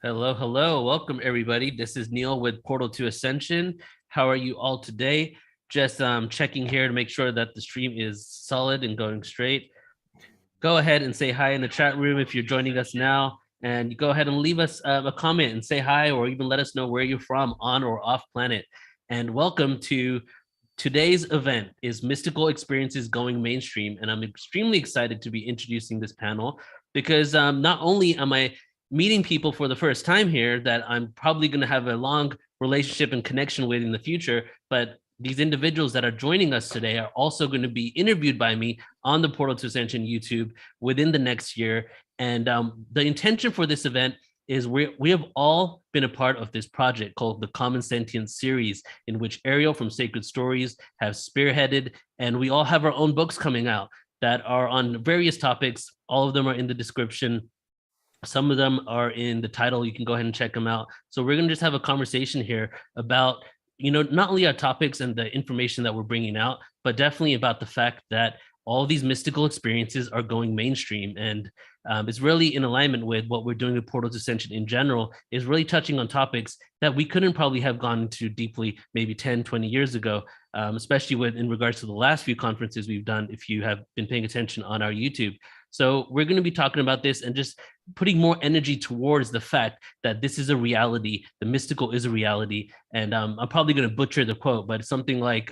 Hello, hello. Welcome, everybody. This is Neil with PortalToAscension. How are you all today? Just checking here to make sure that the stream is solid and going straight. Go ahead and say hi in the chat room if you're joining us now. And go ahead and leave us a comment and say hi, or even let us know where you're from, on or off planet. And welcome to today's event is Mystical Experiences Going Mainstream. And I'm extremely excited to be introducing this panel because not only am I meeting people for the first time here that I'm probably going to have a long relationship and connection with in the future, but these individuals that are joining us today are also going to be interviewed by me on the Portal to Ascension YouTube within the next year. And the intention for this event is we have all been a part of this project called the Common Sentience series, in which Ariel from Sacred Stories have spearheaded, and we all have our own books coming out that are on various topics. All of them are in the description. Some of them are in the title. You can go ahead and check them out. So we're going to just have a conversation here about, not only our topics and the information that we're bringing out, but definitely about the fact that all these mystical experiences are going mainstream. And it's really in alignment with what we're doing with Portal to Ascension in general, is really touching on topics that we couldn't probably have gone into deeply maybe 10, 20 years ago, especially in regards to the last few conferences we've done, if you have been paying attention on our YouTube. So we're going to be talking about this and just putting more energy towards the fact that this is a reality. The mystical is a reality. And I'm probably going to butcher the quote, but it's something like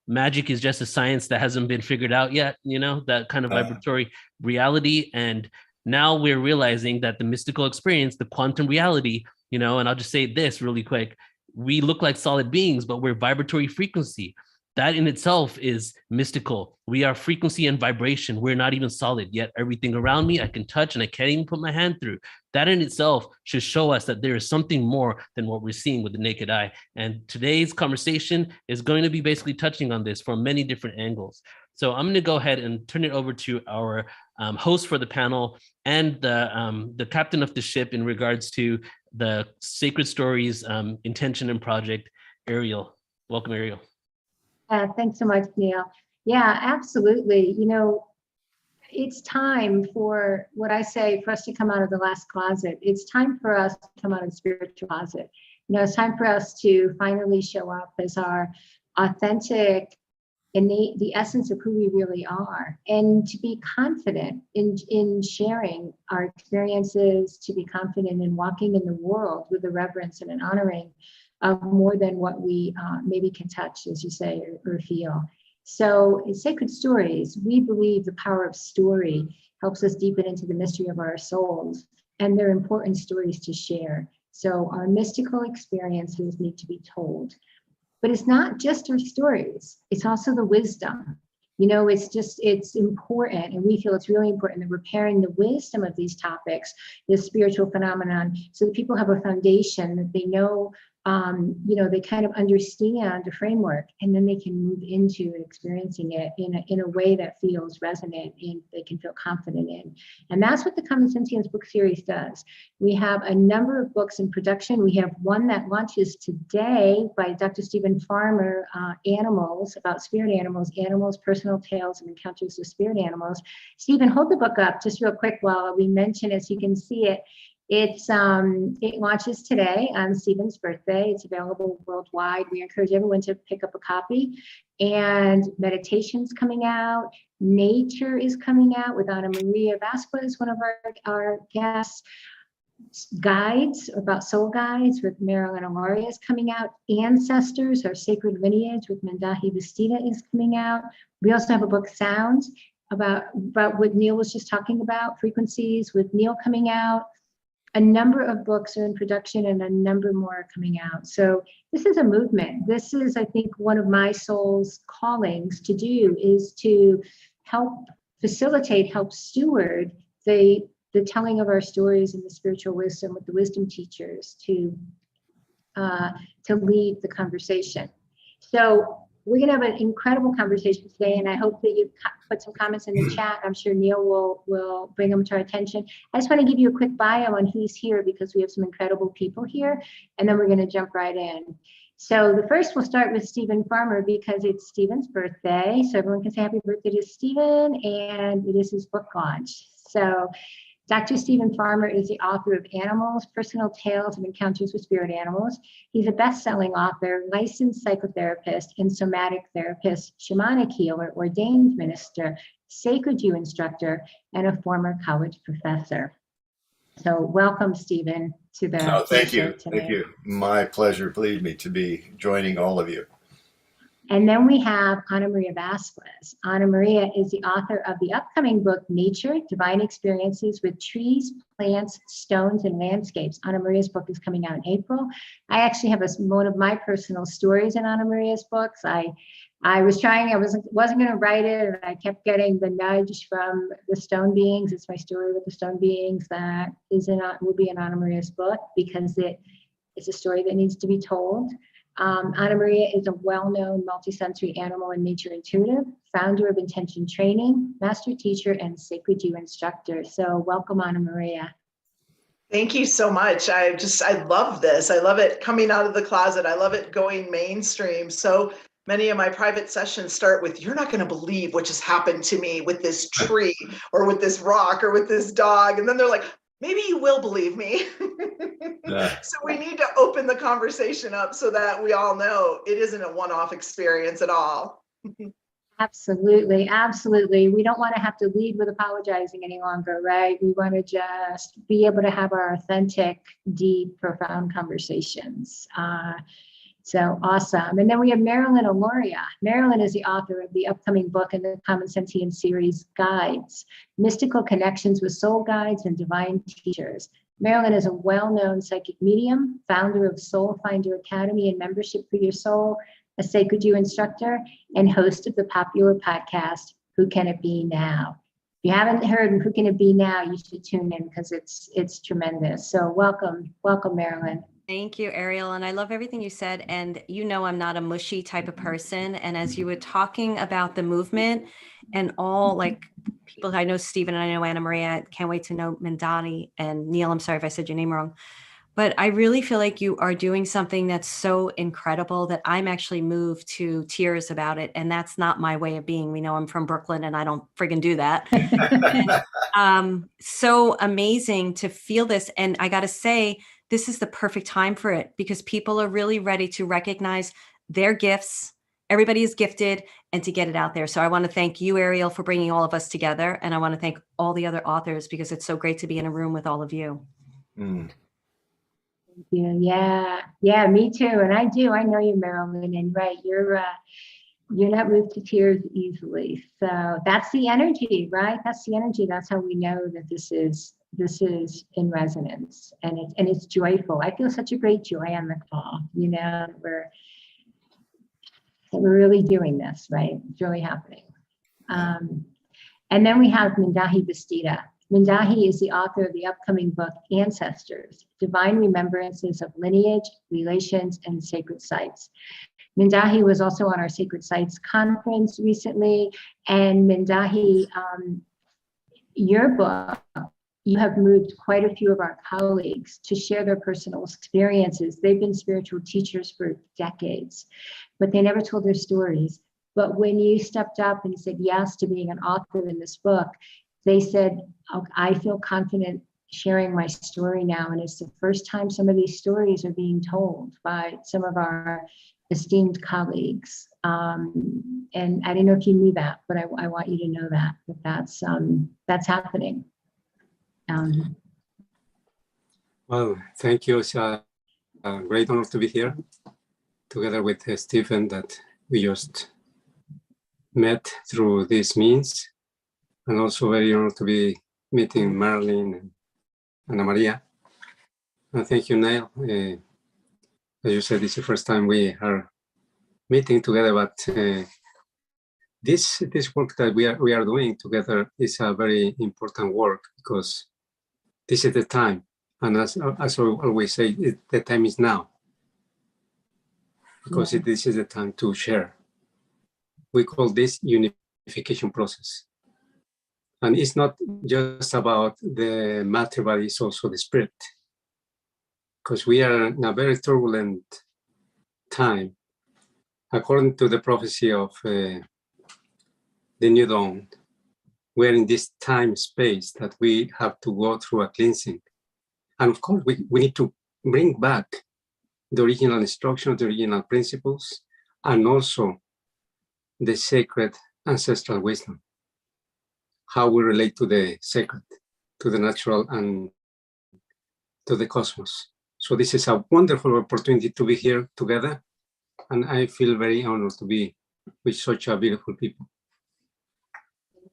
magic is just a science that hasn't been figured out yet, that kind of vibratory reality. And now we're realizing that the mystical experience, the quantum reality, and I'll just say this really quick, we look like solid beings, but we're vibratory frequency. That in itself is mystical. We are frequency and vibration. We're not even solid, yet everything around me I can touch and I can't even put my hand through. That in itself should show us that there is something more than what we're seeing with the naked eye. And today's conversation is going to be basically touching on this from many different angles. So I'm going to go ahead and turn it over to our host for the panel and the captain of the ship in regards to the Sacred Stories intention and project, Ariel. Welcome, Ariel. Thanks so much, Neil. Yeah, absolutely. It's time for what I say for us to come out of the last closet. It's time for us to come out of the spiritual closet. It's time for us to finally show up as our authentic, innate, the essence of who we really are, and to be confident in sharing our experiences, to be confident in walking in the world with a reverence and an honoring of more than what we maybe can touch, as you say, or feel. So in Sacred Stories, we believe the power of story helps us deepen into the mystery of our souls, and they're important stories to share. So our mystical experiences need to be told. But it's not just our stories, it's also the wisdom. It's important, and we feel it's really important that we're pairing the wisdom of these topics, this spiritual phenomenon, so that people have a foundation, that they know, they kind of understand the framework, and then they can move into experiencing it in a way that feels resonant and they can feel confident in. And that's what the Common Sentience book series does. We have a number of books in production. We have one that launches today by Dr. Stephen Farmer, Animals, about spirit animals, personal tales and encounters with spirit animals. Stephen, hold the book up just real quick while we mention it so you can see it. It launches today on Stephen's birthday. It's available worldwide. We encourage everyone to pick up a copy. And meditation's coming out. Nature is coming out with Ana Maria Vasquez, one of our guests. Guides, about soul guides with Marilyn Alaria is coming out. Ancestors, our sacred lineage with Mendahi Vestita is coming out. We also have a book, Sounds, about what Neil was just talking about, frequencies with Neil coming out. A number of books are in production and a number more are coming out. So this is a movement. This is, I think, one of my soul's callings to do, is to help facilitate, help steward the telling of our stories and the spiritual wisdom with the wisdom teachers to lead the conversation. So we're going to have an incredible conversation today, and I hope that you put some comments in the chat. I'm sure Neil will bring them to our attention. I just want to give you a quick bio on who's here, because we have some incredible people here, and then we're going to jump right in. So the first, we'll start with Stephen Farmer, because it's Stephen's birthday. So everyone can say happy birthday to Stephen, and it is his book launch. So Dr. Stephen Farmer is the author of Animals, Personal Tales of Encounters with Spirit Animals. He's a best-selling author, licensed psychotherapist and somatic therapist, shamanic healer, ordained minister, sacred Jew instructor, and a former college professor. So welcome, Stephen, to the No, thank show you. today. Thank you. My pleasure, believe me, to be joining all of you. And then we have Ana Maria Vasquez. Ana Maria is the author of the upcoming book, Nature, Divine Experiences with Trees, Plants, Stones, and Landscapes. Ana Maria's book is coming out in April. I actually have one of my personal stories in Ana Maria's books. I wasn't going to write it, and I kept getting the nudge from the stone beings. It's my story with the stone beings that will be in Ana Maria's book, because it's a story that needs to be told. Ana Maria is a well-known multisensory animal and nature intuitive, founder of Intention Training, master teacher, and sacred Jew instructor. So welcome, Ana Maria. Thank you so much. I love this. I love it coming out of the closet. I love it going mainstream. So many of my private sessions start with, you're not going to believe what just happened to me with this tree or with this rock or with this dog. And then they're like, maybe you will believe me. So we need to open the conversation up so that we all know it isn't a one-off experience at all. Absolutely, absolutely. We don't want to have to lead with apologizing any longer, right? We want to just be able to have our authentic, deep, profound conversations. So awesome. And then we have Marilyn Oloria. Marilyn is the author of the upcoming book in the Common Sentience series, Guides, Mystical Connections with Soul Guides and Divine Teachers. Marilyn is a well-known psychic medium, founder of Soul Finder Academy and Membership for Your Soul, a sacred Jew instructor, and host of the popular podcast, Who Can It Be Now? If you haven't heard Who Can It Be Now, you should tune in, because it's tremendous. So welcome, Marilyn. Thank you, Ariel. And I love everything you said. And you know, I'm not a mushy type of person. And as you were talking about the movement and all, like, people, I know Stephen and I know Ana Maria, can't wait to know Mindani and Neil. I'm sorry if I said your name wrong. But I really feel like you are doing something that's so incredible that I'm actually moved to tears about it. And that's not my way of being. We know I'm from Brooklyn and I don't friggin' do that. And, so amazing to feel this. And I got to say, this is the perfect time for it, because people are really ready to recognize their gifts. Everybody is gifted, and to get it out there. So I want to thank you, Ariel, for bringing all of us together. And I want to thank all the other authors, because it's so great to be in a room with all of you. Mm. Yeah, me too. And I know you, Marilyn, and right, you're not moved to tears easily. So that's the energy, right? That's the energy. That's how we know that this is in resonance, and it's joyful. I feel such a great joy on the call, that we're really doing this, right? It's really happening. And then we have Mindahi Bastida. Mindahi is the author of the upcoming book, Ancestors, Divine Remembrances of Lineage, Relations, and Sacred Sites. Mindahi was also on our Sacred Sites conference recently. And Mindahi, your book, you have moved quite a few of our colleagues to share their personal experiences. They've been spiritual teachers for decades, but they never told their stories. But when you stepped up and said yes to being an author in this book, they said, oh, I feel confident sharing my story now. And it's the first time some of these stories are being told by some of our esteemed colleagues. And I didn't know if you knew that, but I want you to know that's happening. Well, thank you. It's a great honor to be here together with Stephen, that we just met through these means, and also very honored to be meeting Marilyn and Ana Maria. And thank you, Neil. As you said, it's the first time we are meeting together, but this work that we are doing together is a very important work, because this is the time, and as I always say, the time is now, because this is the time to share. We call this unification process, and it's not just about the matter, but it's also the spirit, because we are in a very turbulent time, according to the prophecy of the New Dawn. we're in this time space that we have to go through a cleansing. And of course, we need to bring back the original instruction, the original principles, and also the sacred ancestral wisdom, how we relate to the sacred, to the natural, and to the cosmos. So this is a wonderful opportunity to be here together, and I feel very honored to be with such a beautiful people.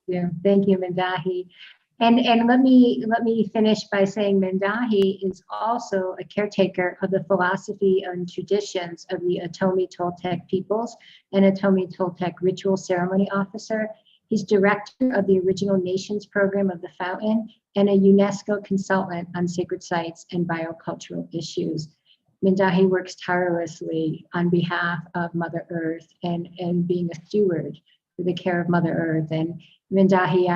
Yeah, thank you, Mendahi. And let me finish by saying Mendahi is also a caretaker of the philosophy and traditions of the Atomi Toltec peoples and Atomi Toltec ritual ceremony officer. He's director of the Original Nations program of the Fountain and a UNESCO consultant on sacred sites and biocultural issues. Mendahi works tirelessly on behalf of Mother Earth and being a steward for the care of Mother Earth. And Mendahi,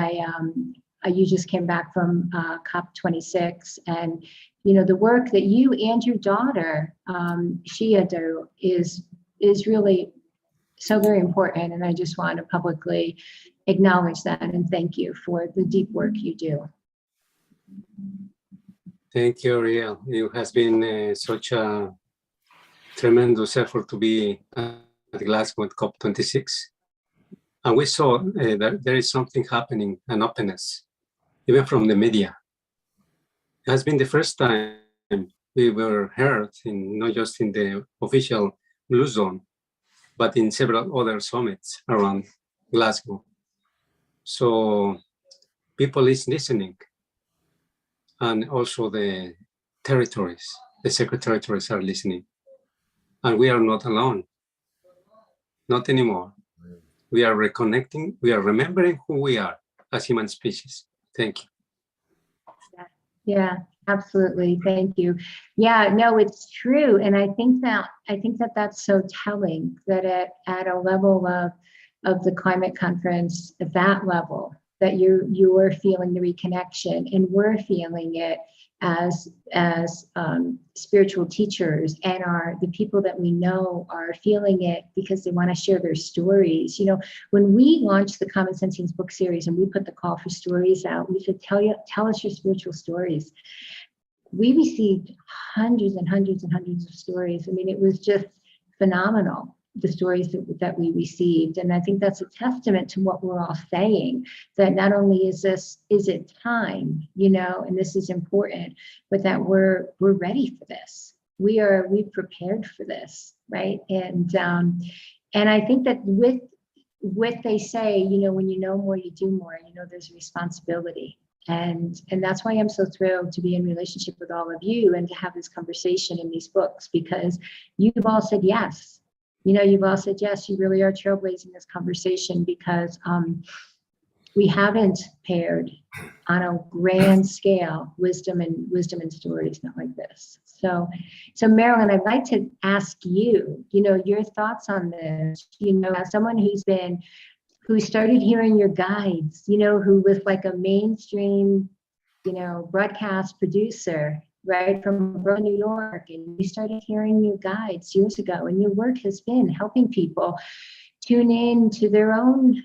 you just came back from COP26, and the work that you and your daughter Shia do is really so very important, and I just want to publicly acknowledge that and thank you for the deep work you do. Thank you, Ariel. It has been such a tremendous effort to be at Glasgow at COP26. And we saw that there is something happening, an openness, even from the media. It has been the first time we were heard, not just in the official Blue Zone, but in several other summits around Glasgow. So people is listening. And also the territories, the sacred territories are listening. And we are not alone, not anymore. We are reconnecting, we are remembering who we are as human species. Thank you. Yeah, absolutely. Thank you. Yeah, no, it's true. And I think that that's so telling that at a level of the climate conference, at that level, that you are feeling the reconnection, and we're feeling it as spiritual teachers, and the people that we know are feeling it because they want to share their stories. When we launched the Common Sentience book series and we put the call for stories out, we said, tell us your spiritual stories. We received hundreds and hundreds and hundreds of stories. I mean, it was just phenomenal, the stories that we received. And I think that's a testament to what we're all saying, that not only is it time, and this is important, but that we're ready for this. We've prepared for this, right? And I think that with what they say, when you know more, you do more, there's a responsibility. And that's why I'm so thrilled to be in relationship with all of you and to have this conversation in these books, because you've all said yes. You've all said yes, you really are trailblazing this conversation, because we haven't paired on a grand scale wisdom and stories, not like this. So Marilyn, I'd like to ask you, your thoughts on this, as someone who started hearing your guides, who was like a mainstream, broadcast producer, right, from New York, and you started hearing your guides years ago, and your work has been helping people tune in to their own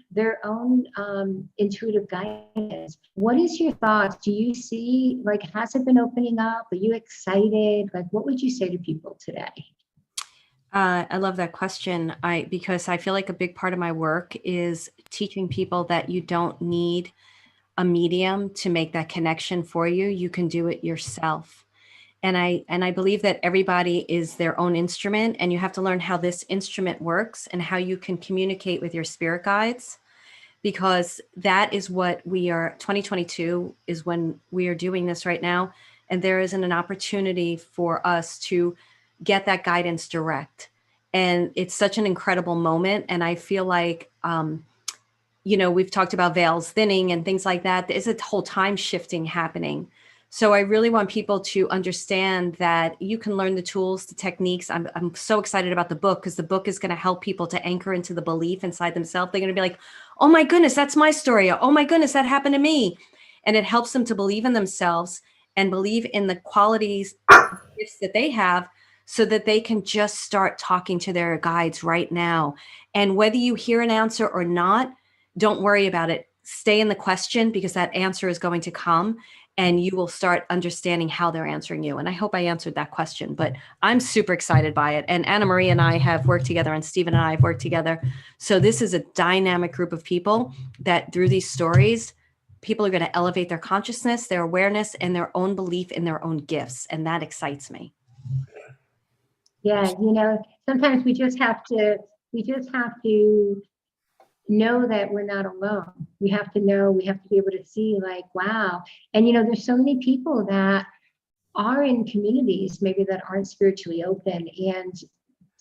intuitive guidance. What is your thoughts? Do you see, has it been opening up? Are you excited? What would you say to people today? I love that question. Because I feel like a big part of my work is teaching people that you don't need a medium to make that connection for you. You can do it yourself. And I believe that everybody is their own instrument, and you have to learn how this instrument works and how you can communicate with your spirit guides, because that is what 2022 is when we are doing this right now. And there isn't an opportunity for us to get that guidance direct. And it's such an incredible moment. And I feel like, we've talked about veils thinning and things like that. There's a whole time shifting happening. So I really want people to understand that you can learn the tools, the techniques. I'm so excited about the book, because the book is going to help people to anchor into the belief inside themselves. They're going to be like, oh my goodness, that's my story. Oh my goodness, that happened to me. And it helps them to believe in themselves and believe in the qualities, gifts that they have, so that they can just start talking to their guides right now. And whether you hear an answer or not, don't worry about it. stay in the question, because that answer is going to come and you will start understanding how they're answering you. And I hope I answered that question, but I'm super excited by it. And Ana Maria and I have worked together, and Stephen and I have worked together. So this is a dynamic group of people that through these stories, people are going to elevate their consciousness, their awareness, and their own belief in their own gifts. And that excites me. Yeah, you know, sometimes we just have to know that we're not alone. We have to know, we have to be able to see like, wow. And, you know, there's so many people that are in communities maybe that aren't spiritually open, and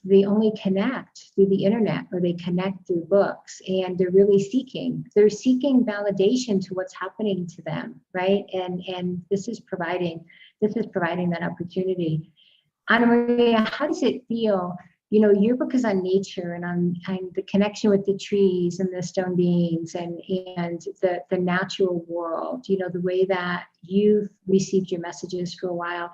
they only connect through the internet, or they connect through books, and they're seeking validation to what's happening to them, right? And this is providing that opportunity. Ana Maria, how does it feel? You know, your book is on nature and on the connection with the trees and the stone beings and the natural world, you know, the way that you've received your messages for a while.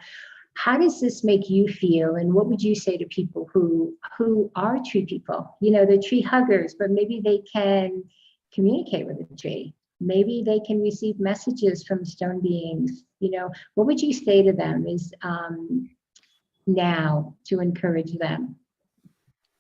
How does this make you feel? And what would you say to people who are tree people? You know, they're tree huggers, but maybe they can communicate with the tree. Maybe they can receive messages from stone beings. You know, what would you say to them is now to encourage them?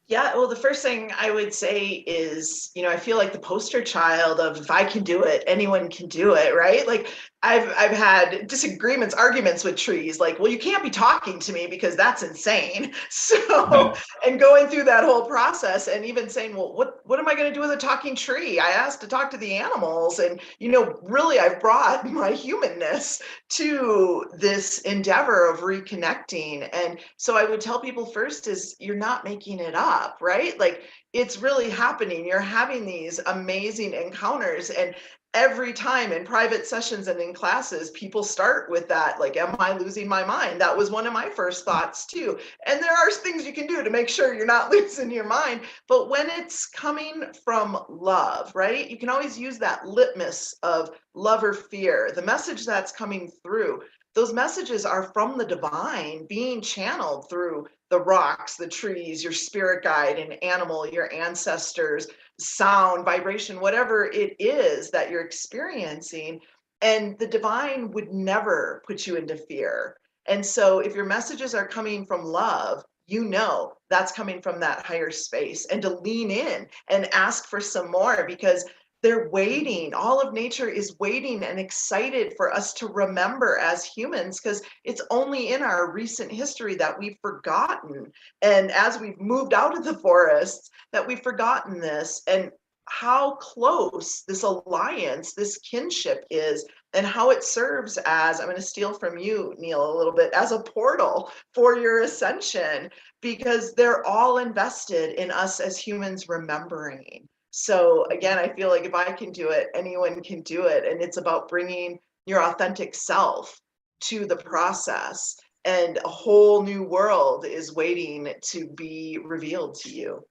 Yeah, well, the first thing I would say is, you know, I feel like the poster child of if I can do it, anyone can do it, right? Like I've had disagreements, arguments with trees, like, well, you can't be talking to me because that's insane. So, and going through that whole process and even saying, well, what am I going to do with a talking tree? I asked to talk to the animals, and, you know, really I've brought my humanness to this endeavor of reconnecting. And so I would tell people first is you're not making it up, right? Like it's really happening. You're having these amazing encounters, and every time in private sessions and in classes, people start with that, like, am I losing my mind? That was one of my first thoughts too. And there are things you can do to make sure you're not losing your mind. But when it's coming from love, right? You can always use that litmus of love or fear, the message that's coming through. Those messages are from the divine being channeled through the rocks, the trees, your spirit guide, an animal, your ancestors, sound, vibration, whatever it is that you're experiencing. And the divine would never put you into fear. And so if your messages are coming from love, you know that's coming from that higher space, and to lean in and ask for some more, because they're waiting. All of nature is waiting and excited for us to remember as humans, because it's only in our recent history that we've forgotten. And as we've moved out of the forests, that we've forgotten this, and how close this alliance, this kinship is, and how it serves as, I'm going to steal from you, Neil, a little bit, as a portal for your ascension, because they're all invested in us as humans remembering. So again, I feel like if I can do it, anyone can do it. And it's about bringing your authentic self to the process, and a whole new world is waiting to be revealed to you.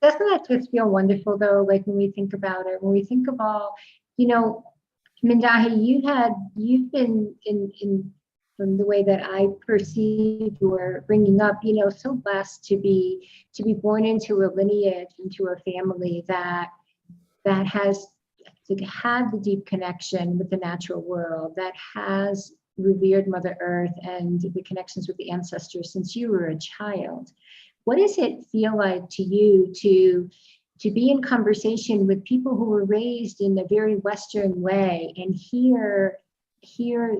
Doesn't that just feel wonderful though? Like when we think about it, when we think of all, you know, Mindahi, you've been in from the way that I perceive your bringing up, you know, so blessed to be born into a lineage, into a family that has had the deep connection with the natural world, that has revered Mother Earth and the connections with the ancestors since you were a child. What does it feel like to you to be in conversation with people who were raised in a very Western way and hear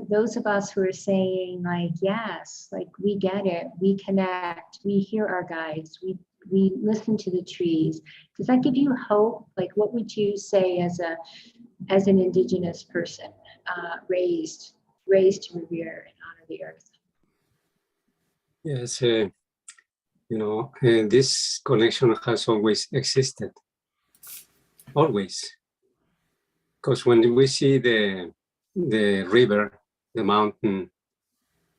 those of us who are saying like, yes, like we get it, we connect, we hear our guides, we listen to the trees. Does that give you hope? Like, what would you say as an Indigenous person raised to revere and honor the earth? Yes, you know, this connection has always existed, always. Because when we see the river, the mountain,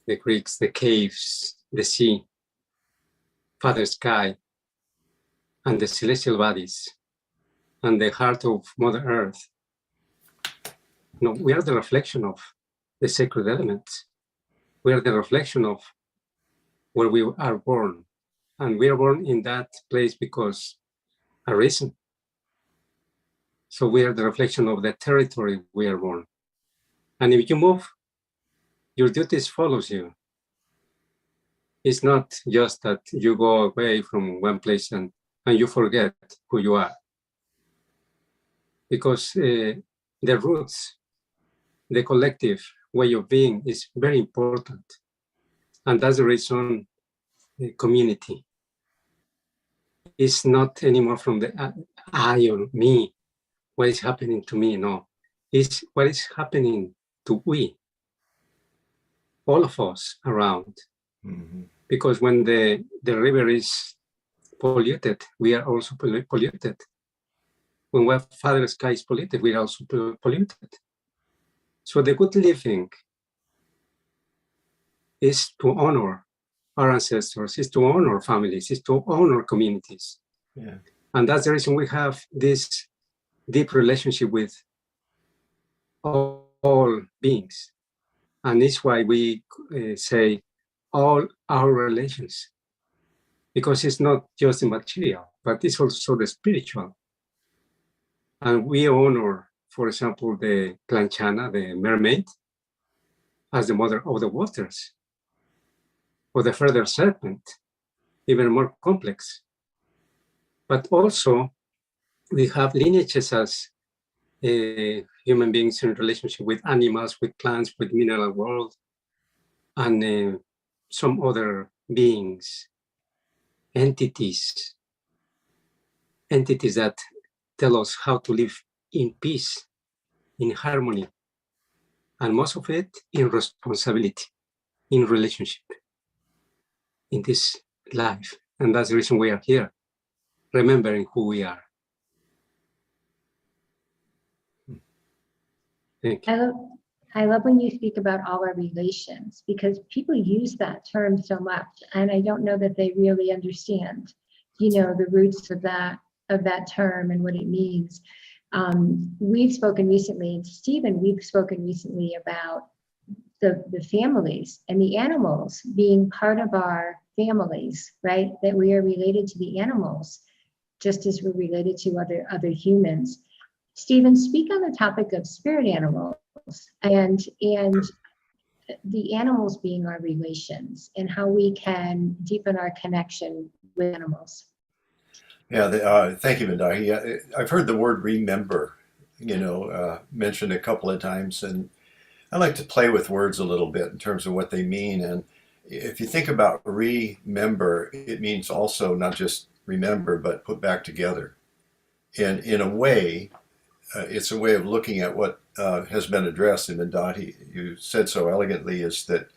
the creeks, the caves, the sea, Father Sky, and the celestial bodies, and the heart of Mother Earth, you know, we are the reflection of the sacred elements. We are the reflection of where we are born. And we are born in that place because a reason, So we are the reflection of the territory we are born. And if you move, your duties follows you. It's not just that you go away from one place and you forget who you are. Because the roots, the collective way of being is very important. And that's the reason the community is not anymore from the I or me, what is happening to me, no. It's what is happening to we, all of us around. Mm-hmm. Because when the river is polluted, we are also polluted. When our Father Sky is polluted, we are also polluted. So the good living is to honor our ancestors, is to honor families, is to honor communities. Yeah. And that's the reason we have this deep relationship with all beings. And it's why we say all our relations, because it's not just the material, but it's also the spiritual. And we honor, for example, the planchana, the mermaid, as the mother of the waters, or the feather serpent, even more complex. But also, we have lineages as human beings in relationship with animals, with plants, with mineral world, and some other beings, entities that tell us how to live in peace, in harmony, and most of it in responsibility, in relationship, in this life. And that's the reason we are here, remembering who we are. Thank you. I love when you speak about all our relations, because people use that term so much, and I don't know that they really understand, the roots of that term and what it means. We've spoken recently, Stephen, we've spoken recently about the families and the animals being part of our families, right? That we are related to the animals, just as we're related to other humans. Stephen, speak on the topic of spirit animals and the animals being our relations and how we can deepen our connection with animals. Yeah, thank you, Mindahi. I've heard the word remember, mentioned a couple of times, and I like to play with words a little bit in terms of what they mean. And if you think about remember, it means also not just remember, but put back together. And in a way, it's a way of looking at what has been addressed in Mindahi. You said so elegantly, is that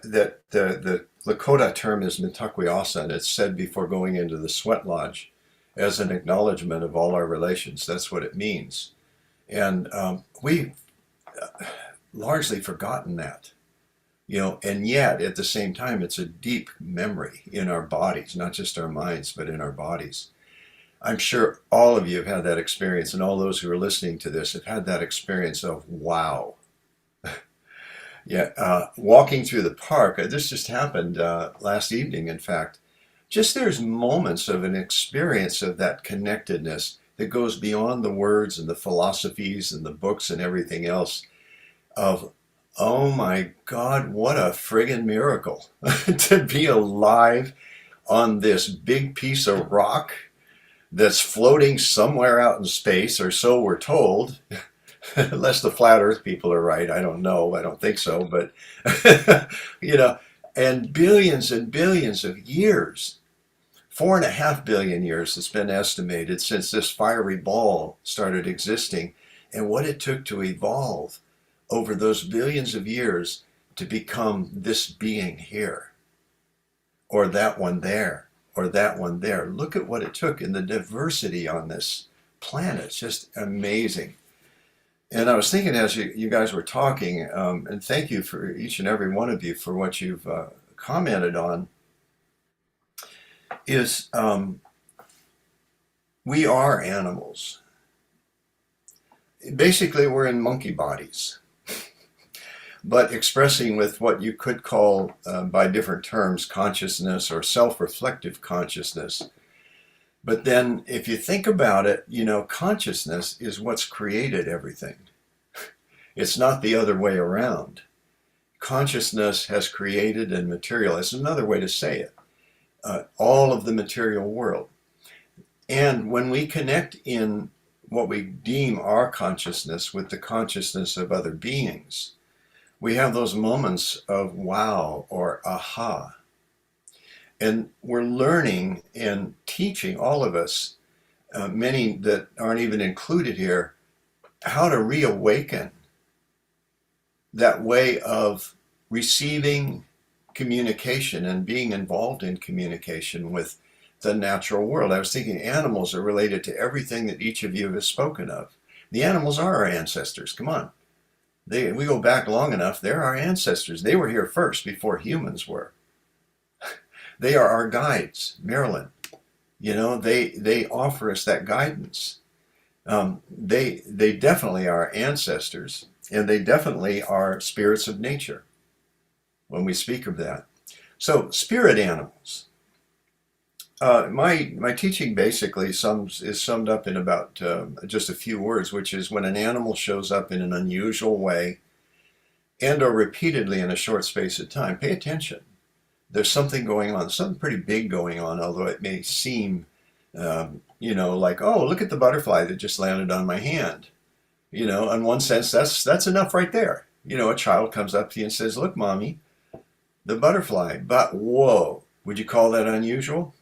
that the Lakota term is Mitakuye and it's said before going into the sweat lodge as an acknowledgement of all our relations. That's what it means. And we've largely forgotten that, and yet at the same time, it's a deep memory in our bodies, not just our minds, but in our bodies. I'm sure all of you have had that experience, and all those who are listening to this have had that experience of, wow. Yeah, walking through the park, this just happened last evening, in fact. Just there's moments of an experience of that connectedness that goes beyond the words and the philosophies and the books and everything else of, oh my God, what a friggin' miracle to be alive on this big piece of rock that's floating somewhere out in space, or so we're told. Unless the flat earth people are right, I don't know. I don't think so, but and billions of years, 4.5 billion years it's been estimated since this fiery ball started existing, and what it took to evolve over those billions of years to become this being here, or that one there, or that one there. Look at what it took, and the diversity on this planet. It's just amazing. And I was thinking as you guys were talking, and thank you for each and every one of you for what you've commented on, is we are animals. Basically, we're in monkey bodies, but expressing with what you could call, by different terms, consciousness or self-reflective consciousness. But then if you think about it, consciousness is what's created everything. It's not the other way around. Consciousness has created and materialized. It's another way to say it. All of the material world. And when we connect in what we deem our consciousness with the consciousness of other beings, we have those moments of wow or aha. And we're learning and teaching, all of us, many that aren't even included here, how to reawaken that way of receiving communication and being involved in communication with the natural world. I was thinking animals are related to everything that each of you has spoken of. The animals are our ancestors. Come on. We go back long enough, they're our ancestors. They were here first before humans were. They are our guides, Marilyn. They offer us that guidance. They definitely are ancestors, and they definitely are spirits of nature when we speak of that. So spirit animals. My teaching basically is summed up in about just a few words, which is when an animal shows up in an unusual way and or repeatedly in a short space of time, pay attention. There's something going on, something pretty big going on, although it may seem, like, oh, look at the butterfly that just landed on my hand. In one sense, that's enough right there. A child comes up to you and says, look, mommy, the butterfly. But whoa, would you call that unusual?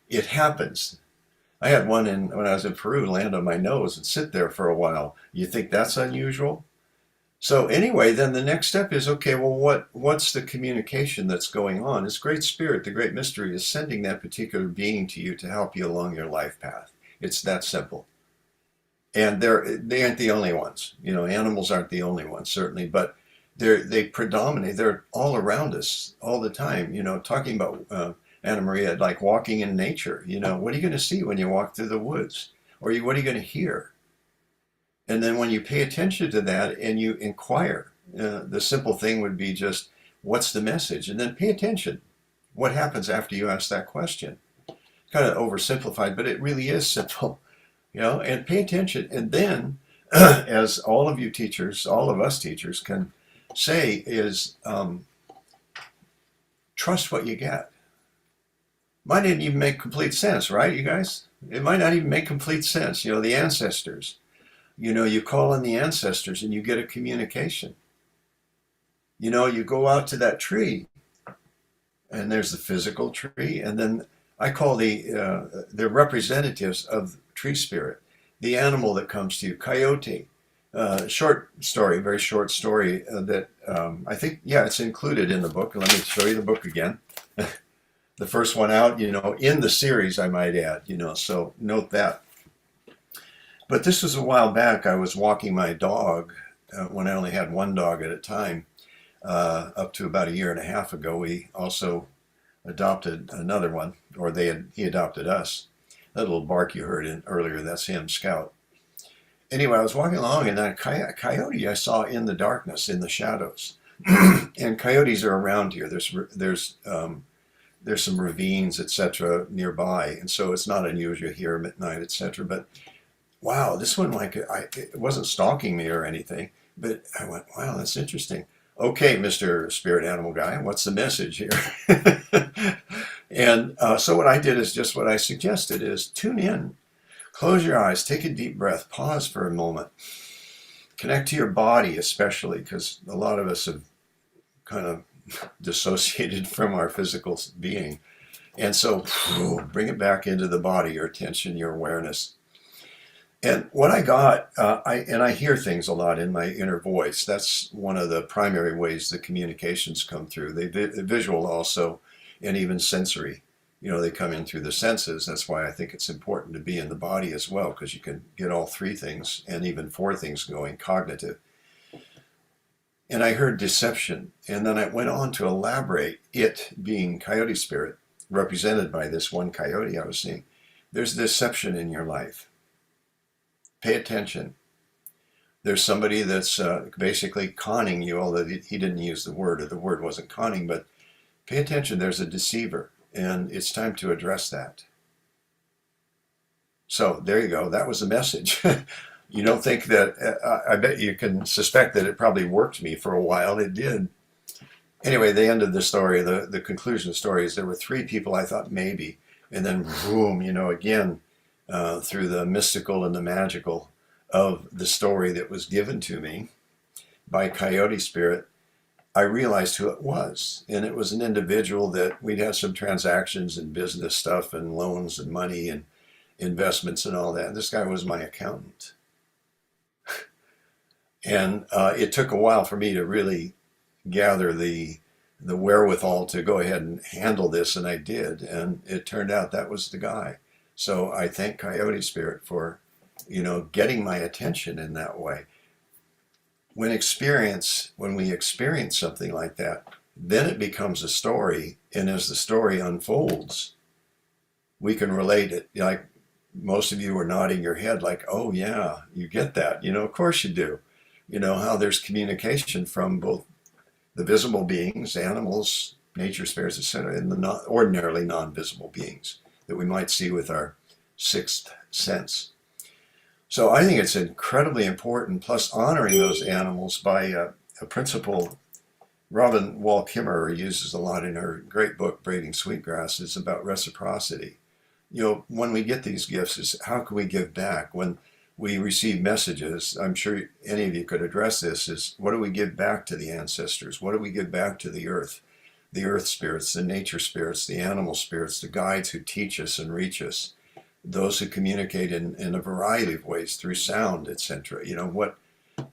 It happens. I had one when I was in Peru land on my nose and sit there for a while. You think that's unusual? So anyway, then the next step is, okay, well, what's the communication that's going on? This great spirit, the great mystery, is sending that particular being to you to help you along your life path. It's that simple. And they aren't the only ones. Animals aren't the only ones, certainly, but they predominate. They're all around us all the time. Talking about Ana Maria, like walking in nature. What are you going to see when you walk through the woods? Or what are you going to hear? And then when you pay attention to that and you inquire, the simple thing would be just, what's the message? And then pay attention. What happens after you ask that question? Kind of oversimplified, but it really is simple. And pay attention. And then, as all of you teachers, all of us teachers can say is, trust what you get. Might not even make complete sense, right, you guys? It might not even make complete sense. The ancestors. You call in the ancestors and you get a communication. You go out to that tree and there's the physical tree, and then I call the representatives of tree spirit, the animal that comes to you, coyote. Short story, very short story that I think, it's included in the book. Let me show you the book again. The first one out, in the series, I might add, so note that. But this was a while back. I was walking my dog when I only had one dog at a time. Up to about a year and a half ago, we also adopted another one, or he adopted us. That little bark you heard earlier, that's him, Scout. Anyway, I was walking along, and then a coyote I saw in the darkness, in the shadows. And coyotes are around here. There's some ravines, etc., nearby, and so it's not unusual to hear them at night, etc. But wow, this one, it wasn't stalking me or anything, but I went, wow, that's interesting. Okay, Mr. Spirit Animal Guy, what's the message here? And so what I did is just what I suggested is tune in, close your eyes, take a deep breath, pause for a moment, connect to your body especially, because a lot of us have kind of dissociated from our physical being. And so bring it back into the body, your attention, your awareness. And what I got, I hear things a lot in my inner voice. That's one of the primary ways the communications come through. They visual also, and even sensory. They come in through the senses. That's why I think it's important to be in the body as well, because you can get all three things and even four things going, cognitive. And I heard deception. And then I went on to elaborate, it being coyote spirit, represented by this one coyote I was seeing. There's deception in your life. Pay attention. There's somebody that's basically conning you, although he didn't use the word, or the word wasn't conning, but pay attention. There's a deceiver, and it's time to address that. So there you go. That was the message. You don't think that, I bet you can suspect that it probably worked me for a while. It did. Anyway, the end of the story, the conclusion of the story is there were 3 people I thought maybe, and then boom, again, through the mystical and the magical of the story that was given to me by Coyote Spirit, I realized who it was. And it was an individual that we'd had some transactions and business stuff and loans and money and investments and all that. This guy was my accountant. And it took a while for me to really gather the wherewithal to go ahead and handle this, and I did. And it turned out that was the guy. So I thank Coyote Spirit for, getting my attention in that way. When we experience something like that, then it becomes a story, and as the story unfolds, we can relate it. Like most of you are nodding your head like, oh yeah, you get that. Of course you do. How there's communication from both the visible beings, animals, nature spirits, etc., and the ordinarily non-visible beings that we might see with our 6th sense. So I think it's incredibly important, plus honoring those animals by a principle Robin Wall Kimmerer uses a lot in her great book, Braiding Sweetgrass, is about reciprocity. When we get these gifts, is how can we give back? When we receive messages, I'm sure any of you could address this, is what do we give back to the ancestors? What do we give back to the earth spirits, the nature spirits, the animal spirits, the guides who teach us and reach us, those who communicate in a variety of ways through sound, etc.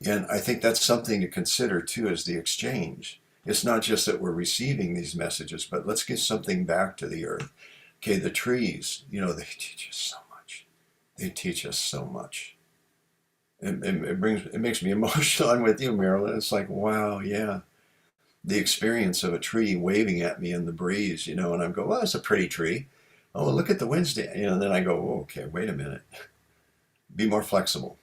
And I think that's something to consider too, is the exchange. It's not just that we're receiving these messages, but let's give something back to the earth. Okay, the trees, they teach us so much. They teach us so much. It makes me emotional. I'm with you, Marilyn. It's like, wow, yeah. The experience of a tree waving at me in the breeze, and I'm going, well, it's a pretty tree. Oh, look at the Wednesday. And then I go, oh, okay, wait a minute. Be more flexible.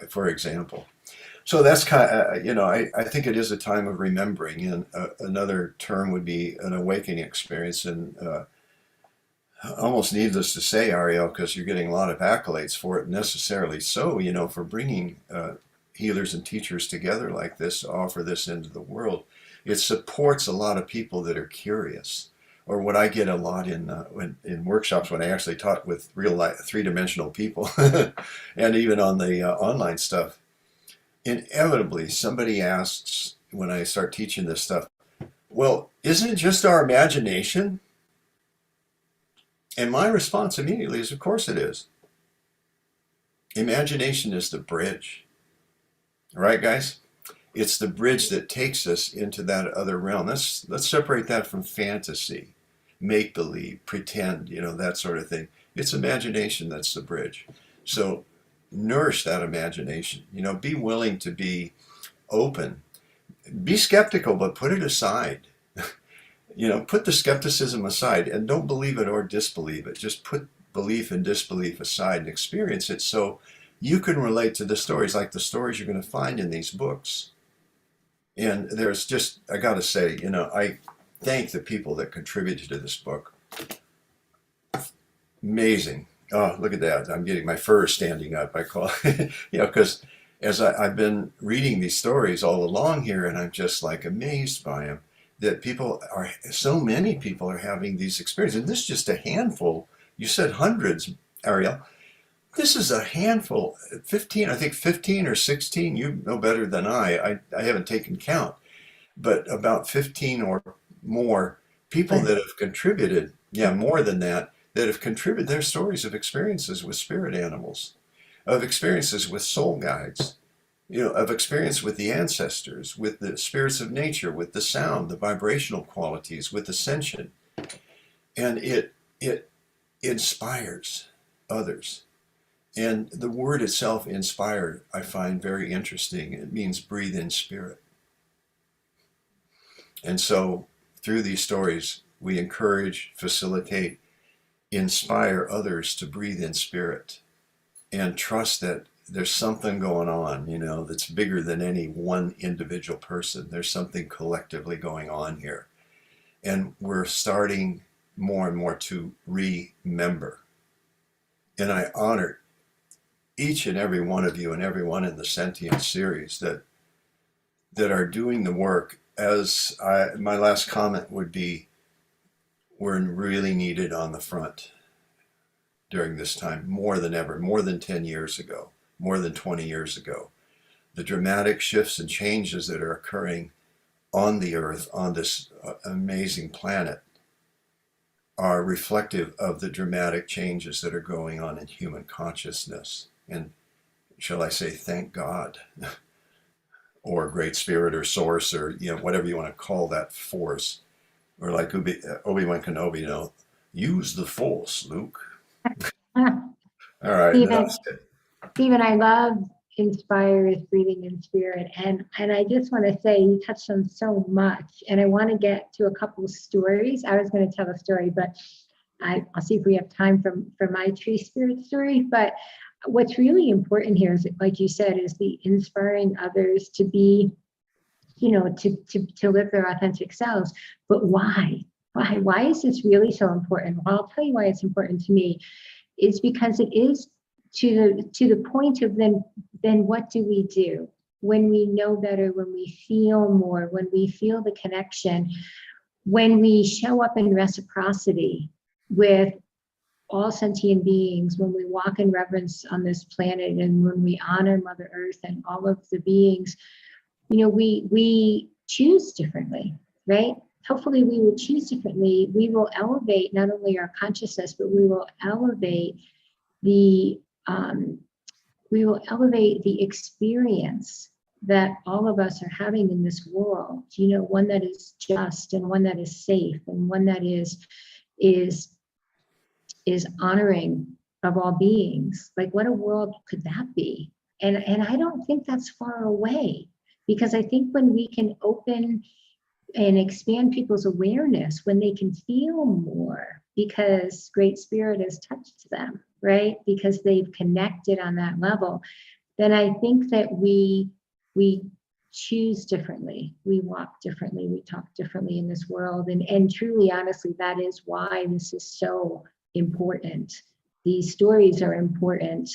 For example. So that's kind of, I think it is a time of remembering. And another term would be an awakening experience. And almost needless to say, Ariel, because you're getting a lot of accolades for it, necessarily so, for bringing healers and teachers together like this, to offer this into the world. It supports a lot of people that are curious. Or what I get a lot in workshops when I actually talk with real life 3-dimensional people, and even on the online stuff, inevitably somebody asks when I start teaching this stuff, well, isn't it just our imagination? And my response immediately is, of course it is. Imagination is the bridge. All right, guys? It's the bridge that takes us into that other realm. Let's separate that from fantasy, make-believe, pretend, that sort of thing. It's imagination that's the bridge. So nourish that imagination. Be willing to be open. Be skeptical, but put it aside. Put the skepticism aside and don't believe it or disbelieve it. Just put belief and disbelief aside and experience it so you can relate to the stories, like the stories you're going to find in these books. And there's just, I got to say, I thank the people that contributed to this book. Amazing. Oh, look at that. I'm getting my fur standing up, I call it. Because as I've been reading these stories all along here, and I'm just like amazed by them, that so many people are having these experiences. And this is just a handful. You said hundreds, Ariel. This is a handful, 15, I think 15 or 16, you know better than I haven't taken count, but about 15 or more people that have contributed, more than that have contributed their stories of experiences with spirit animals, of experiences with soul guides, of experience with the ancestors, with the spirits of nature, with the sound, the vibrational qualities, with ascension. And it inspires others. And the word itself, inspired, I find very interesting. It means breathe in spirit. And so through these stories, we encourage, facilitate, inspire others to breathe in spirit and trust that there's something going on, that's bigger than any one individual person. There's something collectively going on here. And we're starting more and more to remember. And I honor each and every one of you and everyone in the Sentience series that are doing the work. My last comment would be, we're really needed on the front during this time, more than ever, more than 10 years ago, more than 20 years ago. The dramatic shifts and changes that are occurring on the earth, on this amazing planet, are reflective of the dramatic changes that are going on in human consciousness. And shall I say, thank God, or Great Spirit, or Source, or whatever you want to call that force, or like Obi-Wan Kenobi, use the Force, Luke. All right, Stephen, I love inspire is breathing in spirit, and I just want to say you touched on so much, and I want to get to a couple of stories. I was going to tell a story, but I'll see if we have time for my tree spirit story. But what's really important here is, like you said, is the inspiring others to be, to live their authentic selves. But why is this really so important? Well, I'll tell you why it's important to me. It's because it is to the point of then what do we do when we know better, when we feel more, when we feel the connection, when we show up in reciprocity with all sentient beings, when we walk in reverence on this planet, and when we honor Mother Earth and all of the beings, we choose differently, right? Hopefully we will choose differently. We will elevate not only our consciousness, but we will elevate the experience that all of us are having in this world, one that is just, and one that is safe, and one that is honoring of all beings. Like, what a world could that be? And I don't think that's far away, because I think when we can open and expand people's awareness, when they can feel more, because Great Spirit has touched them, right? Because they've connected on that level, then I think that we choose differently, we walk differently, we talk differently in this world. And truly, honestly, that is why this is so important. These stories are important.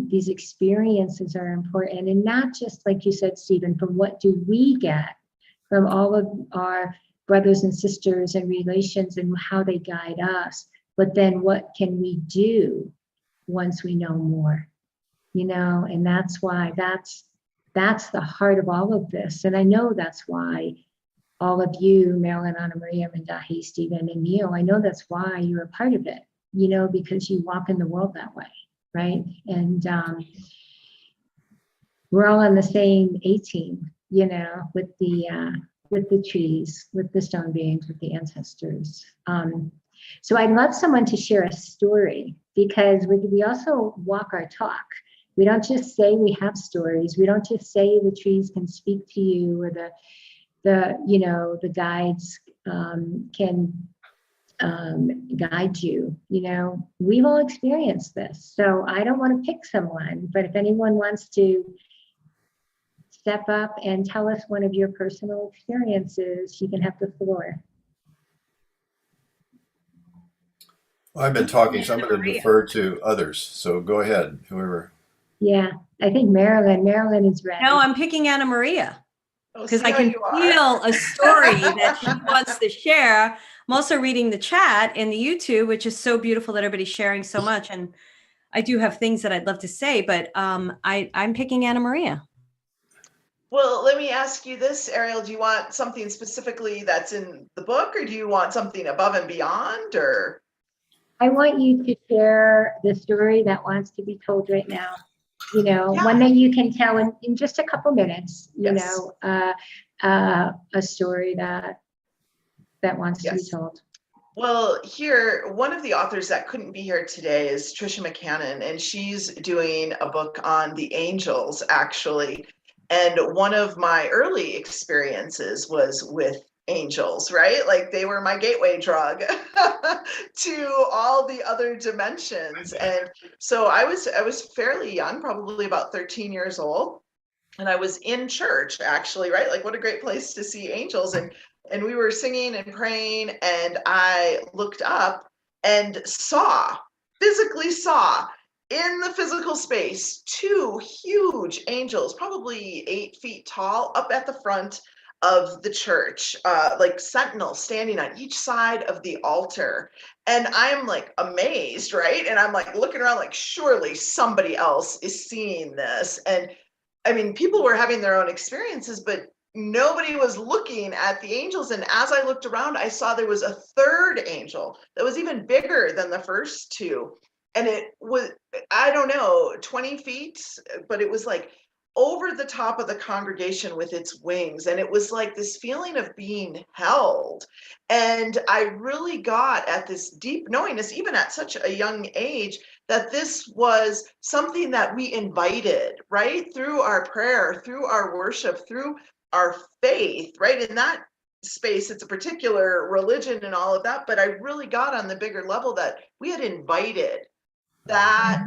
These experiences are important. And not just, like you said, Stephen, from what do we get from all of our brothers and sisters and relations and how they guide us, but then what can we do once we know more, and that's why that's the heart of all of this. And I know that's why all of you, Marilyn, Ana Maria, Mendahi, Stephen, and Neil, I know that's why you're a part of it, because you walk in the world that way, right? And we're all on the same A-team, with the trees, with the stone beings, with the ancestors. So I'd love someone to share a story, because we also walk our talk. We don't just say we have stories. We don't just say the trees can speak to you, or the guides can guide you. We've all experienced this. So I don't want to pick someone, but if anyone wants to step up and tell us one of your personal experiences, you can have the floor. Well, I've been talking, so I'm going to defer to others. So go ahead, whoever. Yeah, I think Marilyn is ready. No, I'm picking Ana Maria, because I can feel a story that she wants to share. I'm also reading the chat in the YouTube, which is so beautiful that everybody's sharing so much. And I do have things that I'd love to say, but I'm picking Ana Maria. Well, let me ask you this, Ariel. Do you want something specifically that's in the book, or do you want something above and beyond, or? I want you to share the story that wants to be told right now. One that you can tell in just a couple minutes, a story that wants to be told. Well, here, one of the authors that couldn't be here today is Trisha McCannon, and she's doing a book on the angels, actually. And one of my early experiences was with angels, right? Like, they were my gateway drug to all the other dimensions. And so I was fairly young, probably about 13 years old. And I was in church, actually, right? Like, what a great place to see angels. And we were singing and praying, and I looked up and saw physically saw in the physical space 2 huge angels, probably 8 feet tall, up at the front of the church, like sentinels standing on each side of the altar. And I'm like amazed, right? And I'm like looking around like, surely somebody else is seeing this. And I mean, people were having their own experiences, but nobody was looking at the angels. And as I looked around, I saw there was a third angel that was even bigger than the first 2. And it was, I don't know, 20 feet, but it was like over the top of the congregation with its wings. And it was like this feeling of being held. And I really got at this deep knowingness, even at such a young age, that this was something that we invited, right? Through our prayer, through our worship, through our faith, right? In that space, it's a particular religion and all of that, but I really got on the bigger level that we had invited that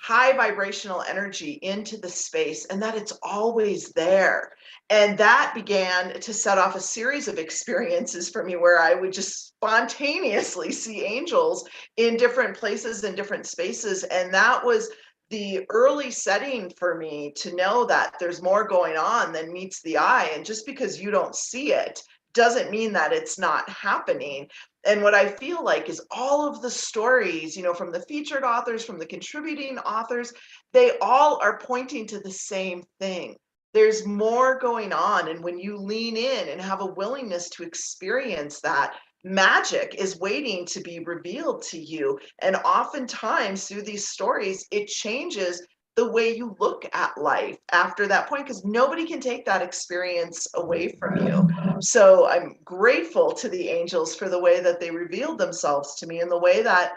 high vibrational energy into the space and that it's always there. And that began to set off a series of experiences for me where I would just spontaneously see angels in different places and different spaces. And that was the early setting for me to know that there's more going on than meets the eye. And just because you don't see it doesn't mean that it's not happening. And what I feel like is all of the stories, you know, from the featured authors, from the contributing authors, they all are pointing to the same thing. There's more going on. And when you lean in and have a willingness to experience that, magic is waiting to be revealed to you. And oftentimes through these stories, it changes the way you look at life after that point, because nobody can take that experience away from you. So I'm grateful to the angels for the way that they revealed themselves to me and the way that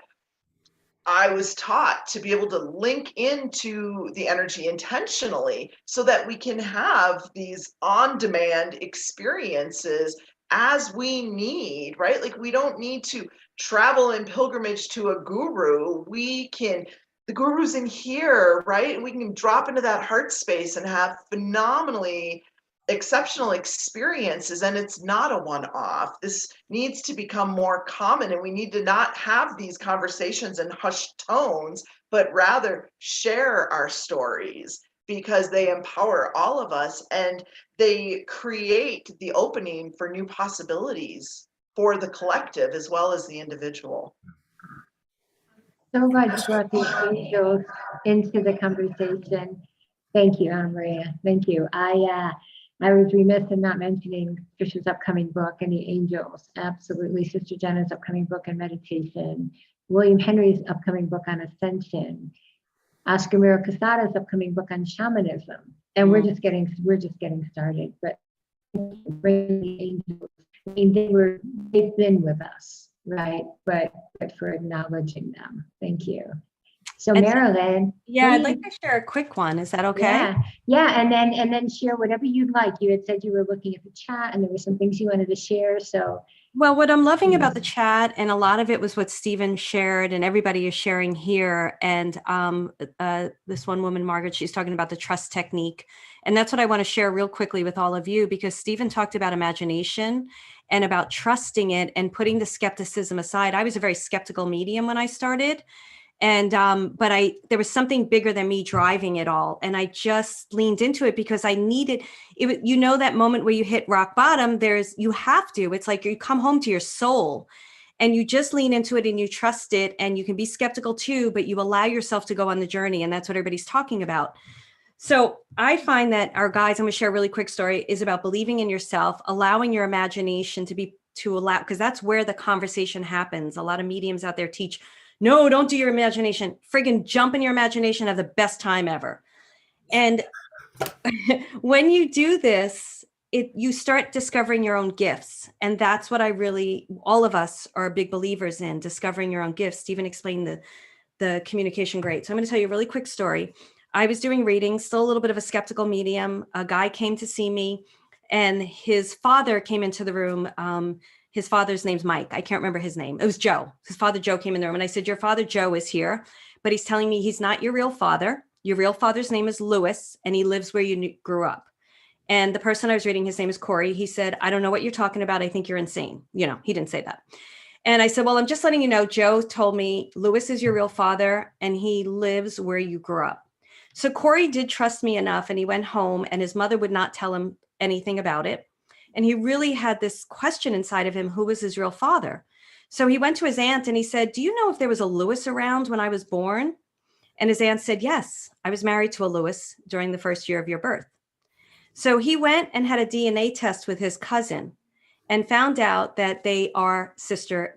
I was taught to be able to link into the energy intentionally so that we can have these on-demand experiences as we need, right? Like we don't need to travel in pilgrimage to a guru. The guru's in here, right? And we can drop into that heart space and have phenomenally exceptional experiences. And it's not a one-off. This needs to become more common, and we need to not have these conversations in hushed tones, but rather share our stories because they empower all of us and they create the opening for new possibilities for the collective as well as the individual. So glad you brought the angels into the conversation. Thank you, Ana Maria. Thank you. I was remiss in not mentioning Trisha's upcoming book and the angels. Absolutely. Sister Jenna's upcoming book on meditation. William Henry's upcoming book on ascension. Oscar Miro Quesada's upcoming book on shamanism. And we're just getting started. But bringing the angels, I mean, they've been with us, right? But for acknowledging them. Thank you. So Marilyn. Yeah, please. I'd like to share a quick one. Is that okay? Yeah, and then share whatever you'd like. You had said you were looking at the chat and there were some things you wanted to share. So well, what I'm loving about the chat, and a lot of it was what Stephen shared and everybody is sharing here. And this one woman, Margaret, she's talking about the trust technique. And that's what I want to share real quickly with all of you, because Stephen talked about imagination and about trusting it and putting the skepticism aside. I was a very skeptical medium when I started. And, but there was something bigger than me driving it all. And I just leaned into it because I needed it. You know, that moment where you hit rock bottom, you have to, it's like you come home to your soul and you just lean into it and you trust it, and you can be skeptical too, but you allow yourself to go on the journey. And that's what everybody's talking about. So I find that our guides, I'm gonna share a really quick story, is about believing in yourself, allowing your imagination to allow, because that's where the conversation happens. A lot of mediums out there teach, no, don't do your imagination. Friggin' jump in your imagination, have the best time ever. And when you do this, you start discovering your own gifts. And that's what all of us are big believers in, discovering your own gifts. Stephen explained the communication great. So I'm going to tell you a really quick story. I was doing readings, still a little bit of a skeptical medium. A guy came to see me and his father came into the room. His father's name's Mike. I can't remember his name. It was Joe. His father, Joe, came in the room and I said, your father, Joe, is here, but he's telling me he's not your real father. Your real father's name is Lewis and he lives where you grew up. And the person I was reading, his name is Corey. He said, I don't know what you're talking about. I think you're insane. You know, he didn't say that. And I said, well, I'm just letting you know, Joe told me Louis is your real father and he lives where you grew up. So Corey did trust me enough, and he went home and his mother would not tell him anything about it. And he really had this question inside of him, who was his real father? So he went to his aunt and he said, do you know if there was a Louis around when I was born? And his aunt said, yes, I was married to a Louis during the first year of your birth. So he went and had a DNA test with his cousin and found out that they are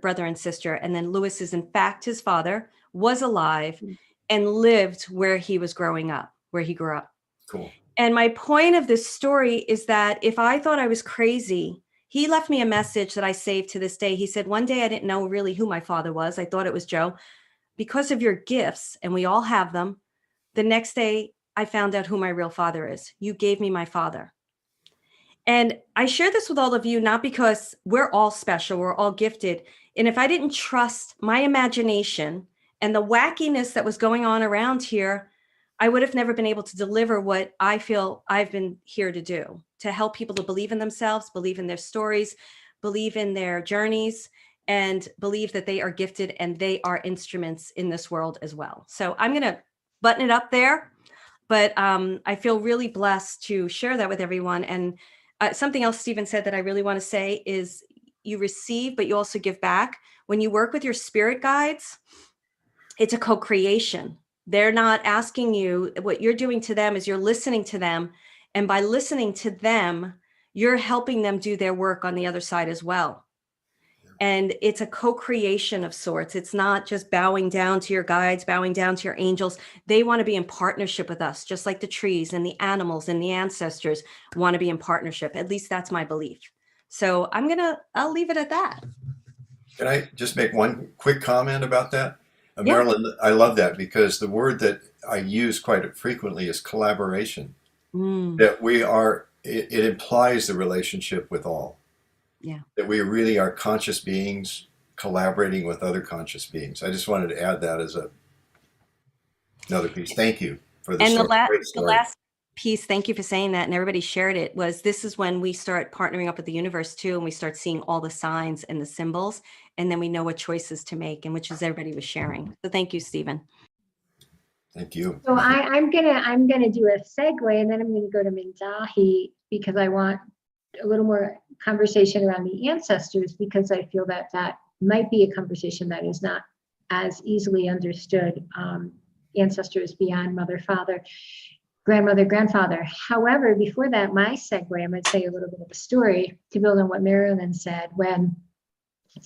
brother and sister. And then Louis is in fact his father, was alive and lived where he was growing up, where he grew up. Cool. And my point of this story is that if I thought I was crazy, he left me a message that I saved to this day. He said, one day I didn't know really who my father was. I thought it was Joe. Because of your gifts, and we all have them, the next day I found out who my real father is. You gave me my father. And I share this with all of you, not because we're all special, we're all gifted. And if I didn't trust my imagination and the wackiness that was going on around here, I would have never been able to deliver what I feel I've been here to do, to help people to believe in themselves, believe in their stories, believe in their journeys, and believe that they are gifted and they are instruments in this world as well. So I'm going to button it up there, but I feel really blessed to share that with everyone. And something else Stephen said that I really want to say is you receive, but you also give back. When you work with your spirit guides, it's a co-creation. They're not asking you. What you're doing to them is you're listening to them. And by listening to them, you're helping them do their work on the other side as well. And it's a co-creation of sorts. It's not just bowing down to your guides, bowing down to your angels. They want to be in partnership with us, just like the trees and the animals and the ancestors want to be in partnership. At least that's my belief. So I'll leave it at that. Can I just make one quick comment about that? Yeah. Marilyn, I love that because the word that I use quite frequently is collaboration. That it implies the relationship with all. Yeah. That we really are conscious beings collaborating with other conscious beings. I just wanted to add that as another piece. Thank you for this. And the last piece, thank you for saying that, and everybody shared it, was this is when we start partnering up with the universe too, and we start seeing all the signs and the symbols, and then we know what choices to make, and which is everybody was sharing. So thank you, Stephen. Thank you. So I'm gonna do a segue, and then I'm gonna go to Mindahi because I want a little more conversation around the ancestors, because I feel that might be a conversation that is not as easily understood. Ancestors beyond mother, father, grandmother, grandfather. However, before that, my segue, I'm going to say a little bit of a story to build on what Marilyn said. When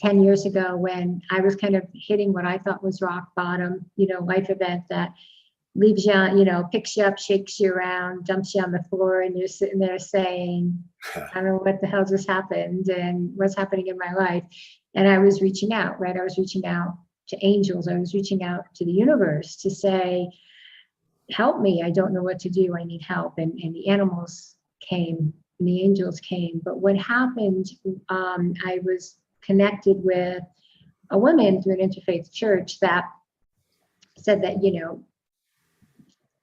10 years ago, when I was kind of hitting what I thought was rock bottom, life event that leaves you on, picks you up, shakes you around, dumps you on the floor, and you're sitting there saying, I don't know what the hell just happened and what's happening in my life. And I was reaching out, right? I was reaching out to angels. I was reaching out to the universe to say, help me. I don't know what to do. I need help. And the animals came and the angels came. But what happened, I was connected with a woman through an interfaith church that said that,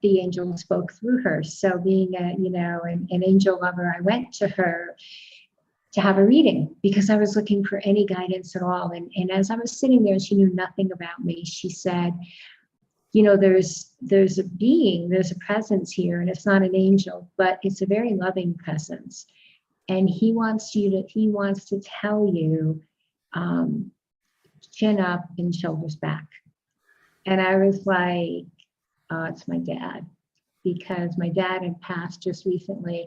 the angel spoke through her. So being an angel lover, I went to her to have a reading because I was looking for any guidance at all. And as I was sitting there, she knew nothing about me. She said, there's a being, there's a presence here, and it's not an angel, but it's a very loving presence. And he wants to tell you, chin up and shoulders back. And I was like, it's my dad, because my dad had passed just recently.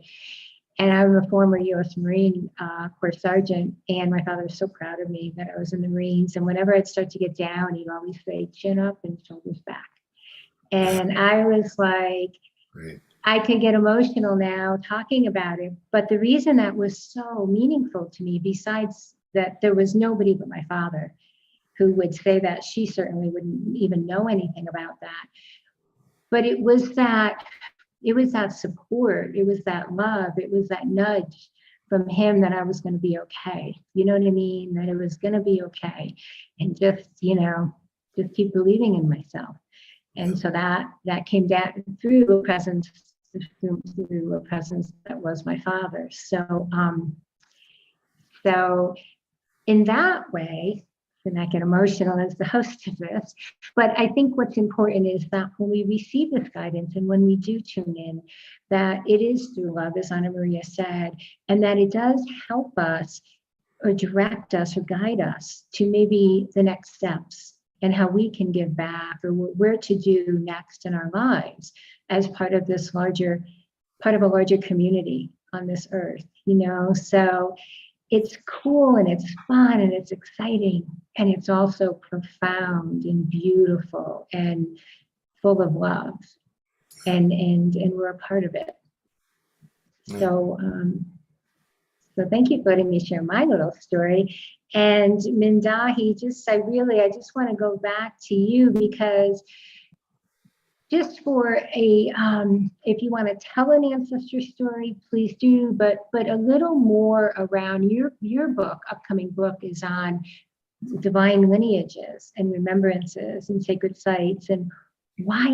And I'm a former U.S. Marine Corps Sergeant, and my father was so proud of me that I was in the Marines. And whenever I'd start to get down, he'd always say, chin up and shoulders back. And I was like, Great. I could get emotional now talking about it. But the reason that was so meaningful to me, besides that there was nobody but my father who would say that, she certainly wouldn't even know anything about that. But it was that support, it was that love, it was that nudge from him that I was going to be okay. You know what I mean? That it was going to be okay. And just keep believing in myself. And so that came down through a presence that was my father. So in that way, to not get emotional as the host of this. But I think what's important is that when we receive this guidance and when we do tune in, that it is through love, as Ana Maria said, and that it does help us or direct us or guide us to maybe the next steps and how we can give back or where to do next in our lives as part of this larger, part of a larger community on this earth, you know? So it's cool and it's fun and it's exciting and it's also profound and beautiful and full of love, and we're a part of it. So so thank you for letting me share my little story. And Mindahi, I just want to go back to you, because just for a, if you want to tell an ancestor story, please do, but a little more around your book, upcoming book is on divine lineages and remembrances and sacred sites. And why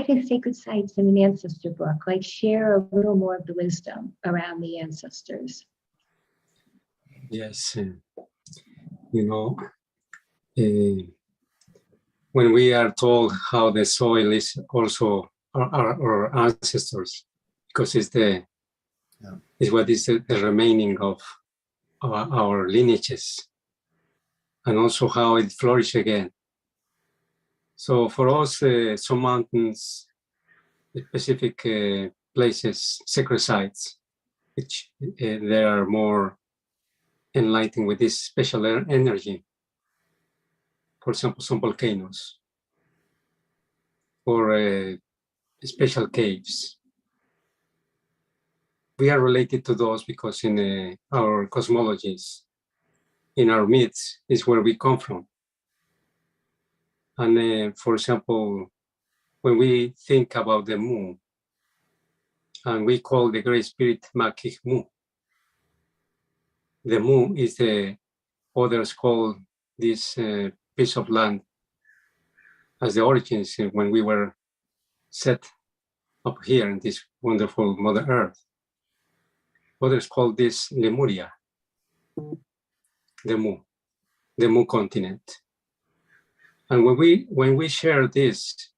do sacred sites in an ancestor book? Like, share a little more of the wisdom around the ancestors. Yes, you know, when we are told how the soil is also our ancestors, because it's is what is the remaining of our lineages, and also how it flourished again. So for us, some mountains, specific places, sacred sites, which they are more enlightened with this special energy. For example, some volcanoes or special caves. We are related to those because in our cosmologies, in our myths, is where we come from. And for example, when we think about the moon, and we call the Great Spirit Makik Mu, the moon is the, others call this piece of land as the origins when we were set up here in this wonderful Mother Earth. Others call this Lemuria, the moon continent. And when we share this,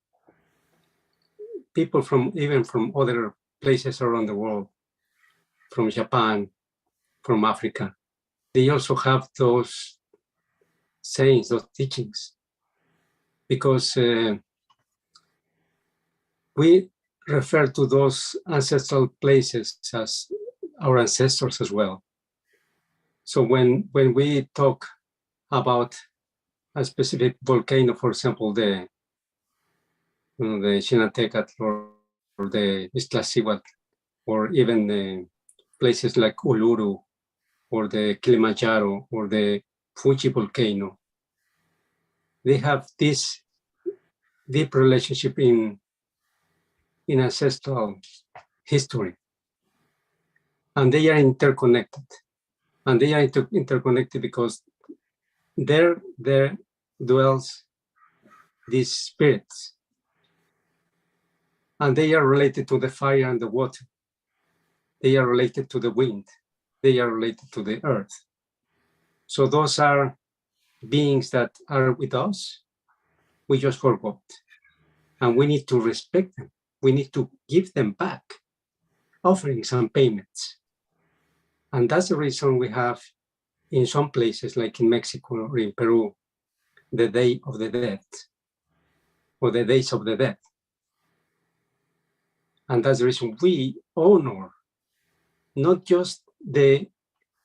people even from other places around the world, from Japan, from Africa, they also have those sayings, those teachings, because we refer to those ancestral places as our ancestors as well. So when we talk about a specific volcano, for example, the Xenotecatl or the Iztaccíhuatl, or even the places like Uluru or the Kilimanjaro or the Fuji volcano, they have this deep relationship in ancestral history, and they are interconnected. And they are interconnected because there dwells these spirits, and they are related to the fire and the water. They are related to the wind. They are related to the earth. So those are beings that are with us. We just forgot, and we need to respect them. We need to give them back, offering some payments. And that's the reason we have in some places, like in Mexico or in Peru, the Day of the Dead, or the Days of the Dead. And that's the reason we honor not just the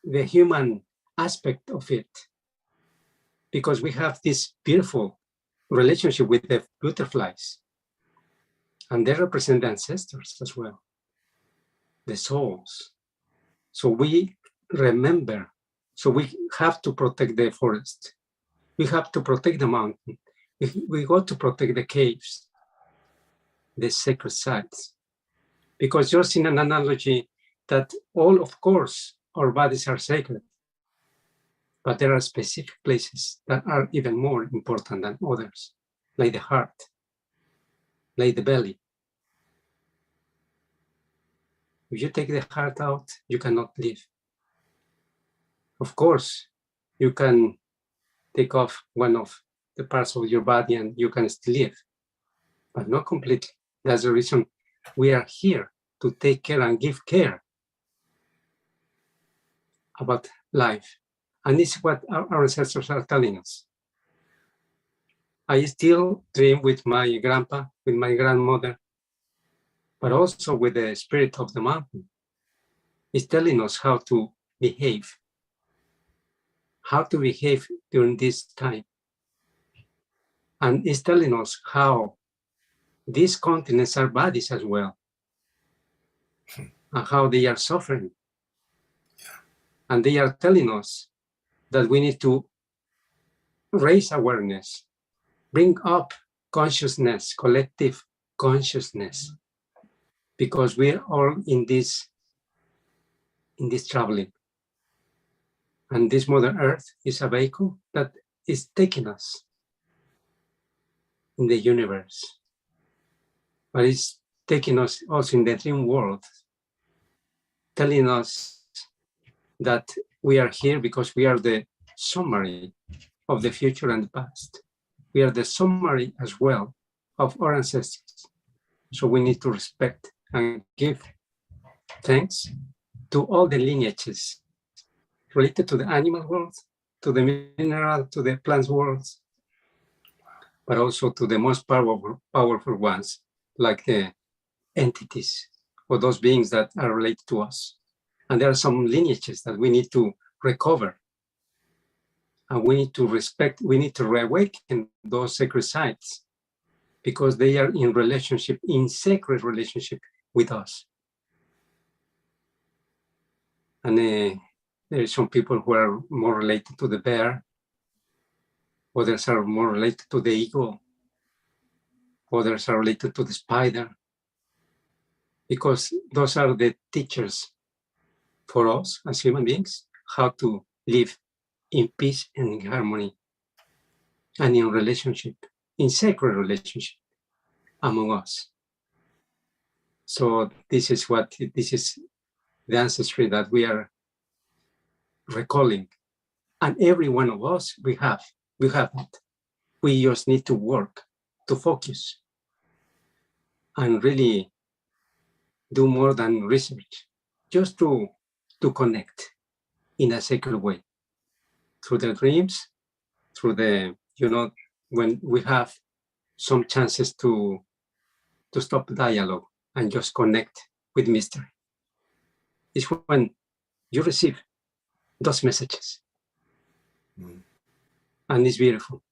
human aspect of it, because we have this beautiful relationship with the butterflies, and they represent the ancestors as well, the souls. So we remember, so we have to protect the forest. We have to protect the mountain. We got to protect the caves, the sacred sites. Because just in an analogy that all, of course, our bodies are sacred, but there are specific places that are even more important than others, like the heart, like the belly. If you take the heart out, you cannot live. Of course, you can take off one of the parts of your body and you can still live, but not completely. That's the reason we are here, to take care and give care about life. And this is what our ancestors are telling us. I still dream with my grandpa, with my grandmother, but also with the spirit of the mountain. It's telling us how to behave during this time. And it's telling us how these continents are bodies as well, and how they are suffering. And they are telling us that we need to raise awareness, bring up consciousness, collective consciousness, because we're all in this traveling. And this Mother Earth is a vehicle that is taking us in the universe, but it's taking us also in the dream world, telling us that we are here because we are the summary of the future and the past. We are the summary as well of our ancestors. So we need to respect and give thanks to all the lineages related to the animal world, to the mineral, to the plants worlds, but also to the most powerful ones, like the entities or those beings that are related to us. And there are some lineages that we need to recover. And we need to respect, we need to reawaken those sacred sites, because they are in relationship, in sacred relationship with us. And there are some people who are more related to the bear, others are more related to the eagle, others are related to the spider, because those are the teachers for us as human beings, how to live in peace and in harmony and in relationship, in sacred relationship among us. So this is the ancestry that we are recalling. And every one of us, we have that. We just need to work, to focus, and really do more than research, just to connect in a sacred way, through the dreams, through the, when we have some chances to stop dialogue and just connect with mystery. It's when you receive those messages. Mm. And it's beautiful.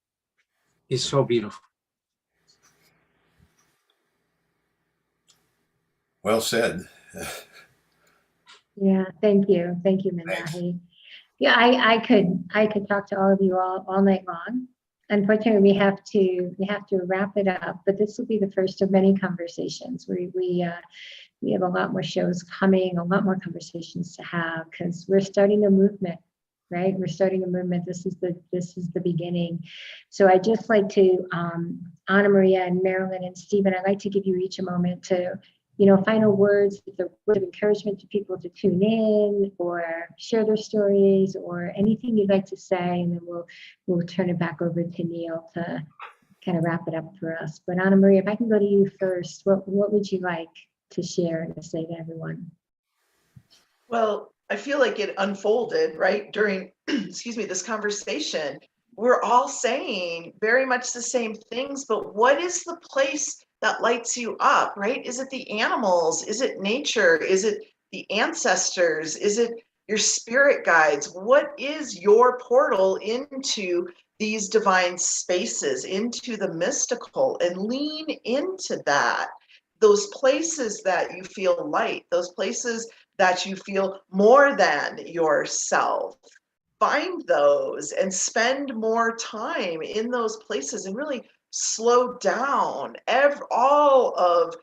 It's so beautiful. Well said. Yeah, thank you, Menahi. Yeah, I could talk to all of you all night long. Unfortunately, we have to wrap it up. But this will be the first of many conversations. We have a lot more shows coming, a lot more conversations to have, because we're starting a movement, right? We're starting a movement. This is the beginning. So I'd just like to, Ana Maria and Marilyn and Stephen, I'd like to give you each a moment to, final words, the word of encouragement to people to tune in or share their stories or anything you'd like to say, and then we'll turn it back over to Neil to kind of wrap it up for us. But Ana Maria, if I can go to you first, what would you like to share and to say to everyone? Well, I feel like it unfolded right during, this conversation. We're all saying very much the same things, but what is the place that lights you up, right? Is it the animals? Is it nature? Is it the ancestors? Is it your spirit guides? What is your portal into these divine spaces, into the mystical? And lean into that. Those places that you feel light, those places that you feel more than yourself. Find those and spend more time in those places and really slow down. All of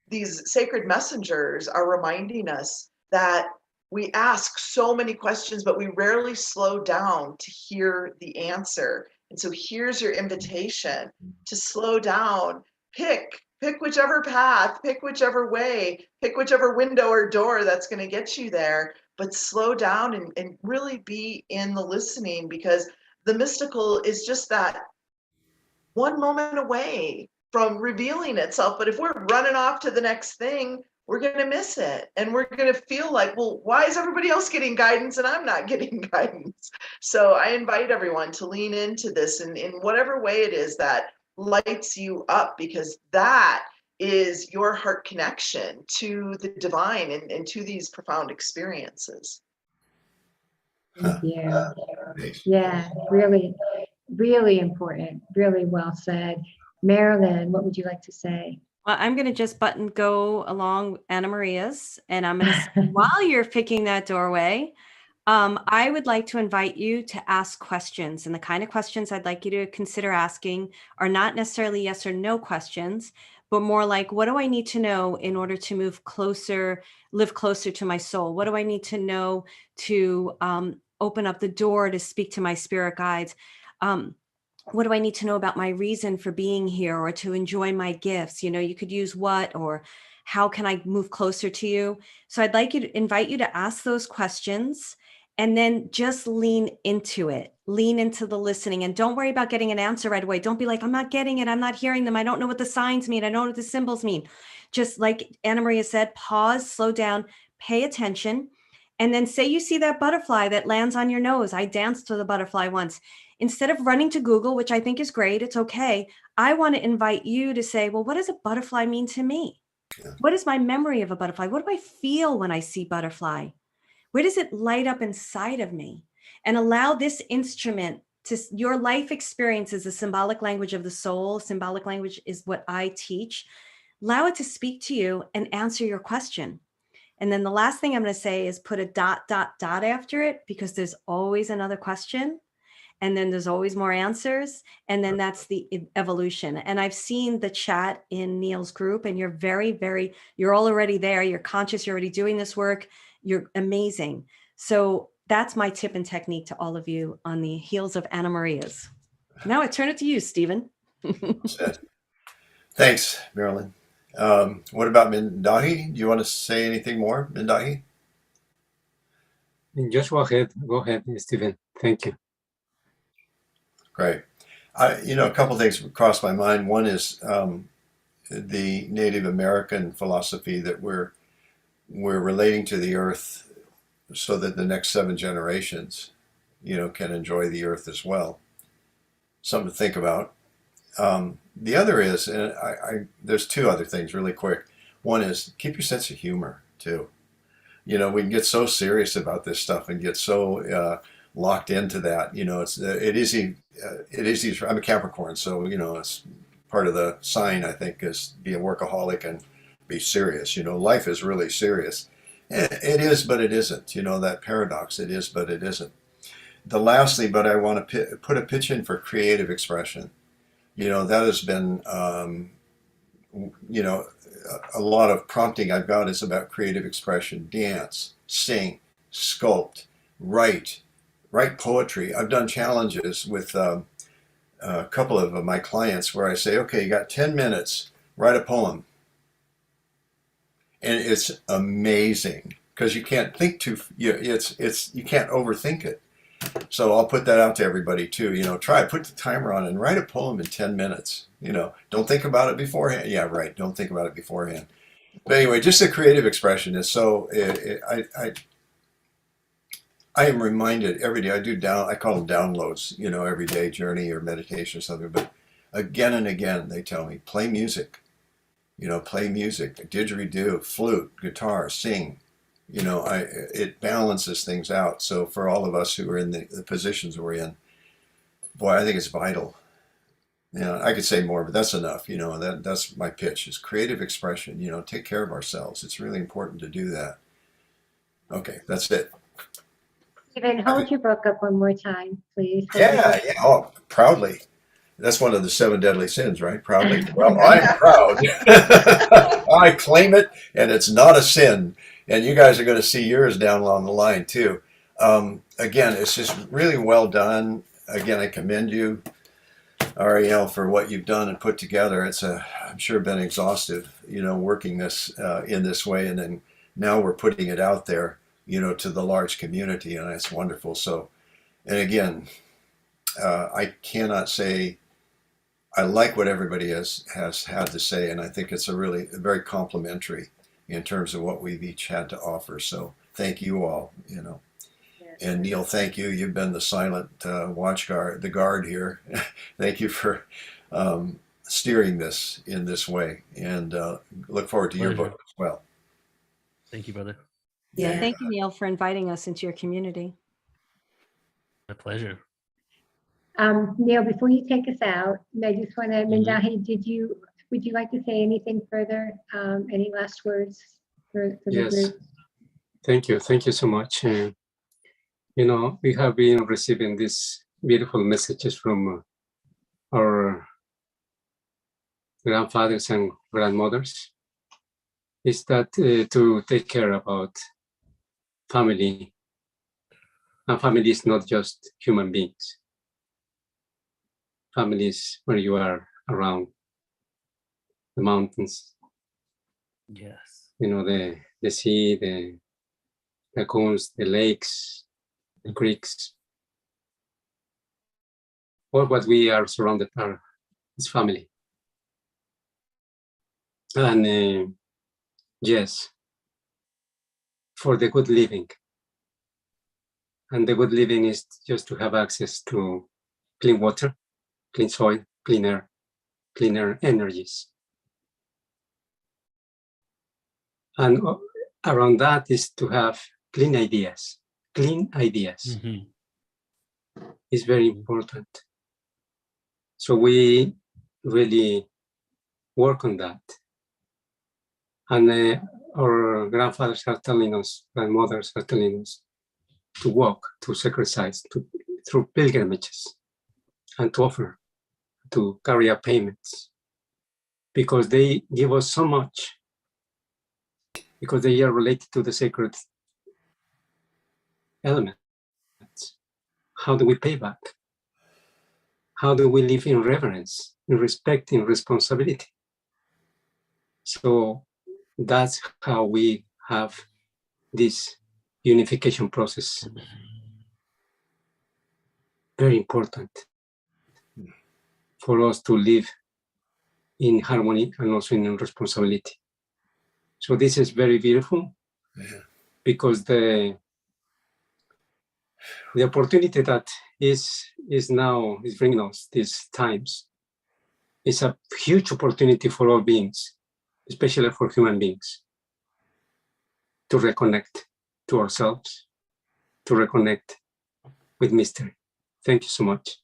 these sacred messengers are reminding us that we ask so many questions, but we rarely slow down to hear the answer. And so here's your invitation to slow down, pick whichever path, pick whichever way, pick whichever window or door that's going to get you there, but slow down and really be in the listening, because the mystical is just that one moment away from revealing itself. But if we're running off to the next thing, we're going to miss it. And we're going to feel like, well, why is everybody else getting guidance and I'm not getting guidance? So I invite everyone to lean into this in whatever way it is that lights you up, because that is your heart connection to the divine and to these profound experiences. Thank you. Yeah, really, really important. Really well said. Marilyn, what would you like to say? Well, I'm going to just go along Ana Maria's, and I'm going to, while you're picking that doorway, I would like to invite you to ask questions. And the kind of questions I'd like you to consider asking are not necessarily yes or no questions, but more like, what do I need to know in order to move closer, live closer to my soul? What do I need to know to open up the door to speak to my spirit guides? What do I need to know about my reason for being here, or to enjoy my gifts? You know, you could use what, or how can I move closer to you? So I'd like you to invite you to ask those questions and then just lean into it, lean into the listening, and don't worry about getting an answer right away. Don't be like, I'm not getting it. I'm not hearing them. I don't know what the signs mean. I don't know what the symbols mean. Just like Ana Maria said, pause, slow down, pay attention. And then say you see that butterfly that lands on your nose. I danced with a butterfly once. Instead of running to Google, which I think is great, it's okay. I want to invite you to say, well, what does a butterfly mean to me? Yeah. What is my memory of a butterfly? What do I feel when I see butterfly? Where does it light up inside of me? And allow this instrument to, your life experience is a symbolic language of the soul. Symbolic language is what I teach. Allow it to speak to you and answer your question. And then the last thing I'm going to say is put a ... after it, because there's always another question. And then there's always more answers. And then that's the evolution. And I've seen the chat in Neil's group, and you're you're all already there. You're conscious. You're already doing this work. You're amazing. So that's my tip and technique to all of you on the heels of Ana Maria's. Now I turn it to you, Stephen. Thanks, Marilyn. What about Mindahi? Do you want to say anything more, Mindahi? Just go ahead, Stephen. Thank you. Great. A couple of things crossed my mind. One is the Native American philosophy that we're relating to the earth so that the next 7 generations, can enjoy the earth as well. Something to think about. The other is, and there's 2 other things really quick. One is keep your sense of humor too. We can get so serious about this stuff and get so locked into that. It is easy. I'm a Capricorn, so it's part of the sign, I think, is be a workaholic and be serious. Life is really serious. It is, but it isn't. That paradox. It is, but it isn't. The lastly, but I want to put a pitch in for creative expression. That has been, a lot of prompting I've got is about creative expression. Dance, sing, sculpt, write poetry. I've done challenges with a couple of my clients where I say, okay, you got 10 minutes, write a poem. And it's amazing because you can't think you can't overthink it. So I'll put that out to everybody too. Put the timer on and write a poem in 10 minutes. Don't think about it beforehand. Yeah, right. Don't think about it beforehand. But anyway, just the creative expression is so, I am reminded every day. I call them downloads, every day, journey or meditation or something. But again and again, they tell me, play music, play music, didgeridoo, flute, guitar, sing. It balances things out. So for all of us who are in the positions we're in, boy, I think it's vital. I could say more, but that's enough. That's my pitch is creative expression. Take care of ourselves. It's really important to do that. Okay, that's it. Stephen, hold your book up one more time, please. Yeah. Oh, proudly. That's one of the 7 deadly sins, right? Proudly. Well, I'm proud. I claim it, and it's not a sin. And you guys are going to see yours down along the line too. Again, it's just really well done. Again, I commend you, Ariel, for what you've done and put together. I'm sure been exhaustive, working this in this way, and then now we're putting it out there, to the large community, and it's wonderful. So, and again, I cannot say I like what everybody has had to say, and I think it's very complimentary in terms of what we've each had to offer. So thank you all. And Neil, thank you. You've been the silent the guard here. Thank you for steering this in this way, and look forward to your book as well. Thank you, brother. Yeah, thank you, Neil, for inviting us into your community. My pleasure. Neil, before you take us out, I just want to, Mindahi, would you like to say anything further? Any last words for the Yes. group? Thank you. Thank you so much. We have been receiving these beautiful messages from our grandfathers and grandmothers. Is that to take care about family. And family is not just human beings. Family is where you are around the mountains. Yes. The sea, the lagoons, the lakes, the creeks. All what we are surrounded are is family. And yes, for the good living. And the good living is just to have access to clean water, clean soil, clean air, cleaner energies. And around that is to have clean ideas. Clean ideas is very important. So we really work on that. And our grandfathers are telling us, grandmothers are telling us to walk, to sacrifice, through pilgrimages, and to offer, to carry out payments, because they give us so much, because they are related to the sacred elements. How do we pay back? How do we live in reverence, in respect, in responsibility? So that's how we have this unification process. Very important for us to live in harmony and also in responsibility. So this is very beautiful, because the opportunity that is bringing us these times is a huge opportunity for all beings, especially for human beings, to reconnect to ourselves, to reconnect with mystery. Thank you so much.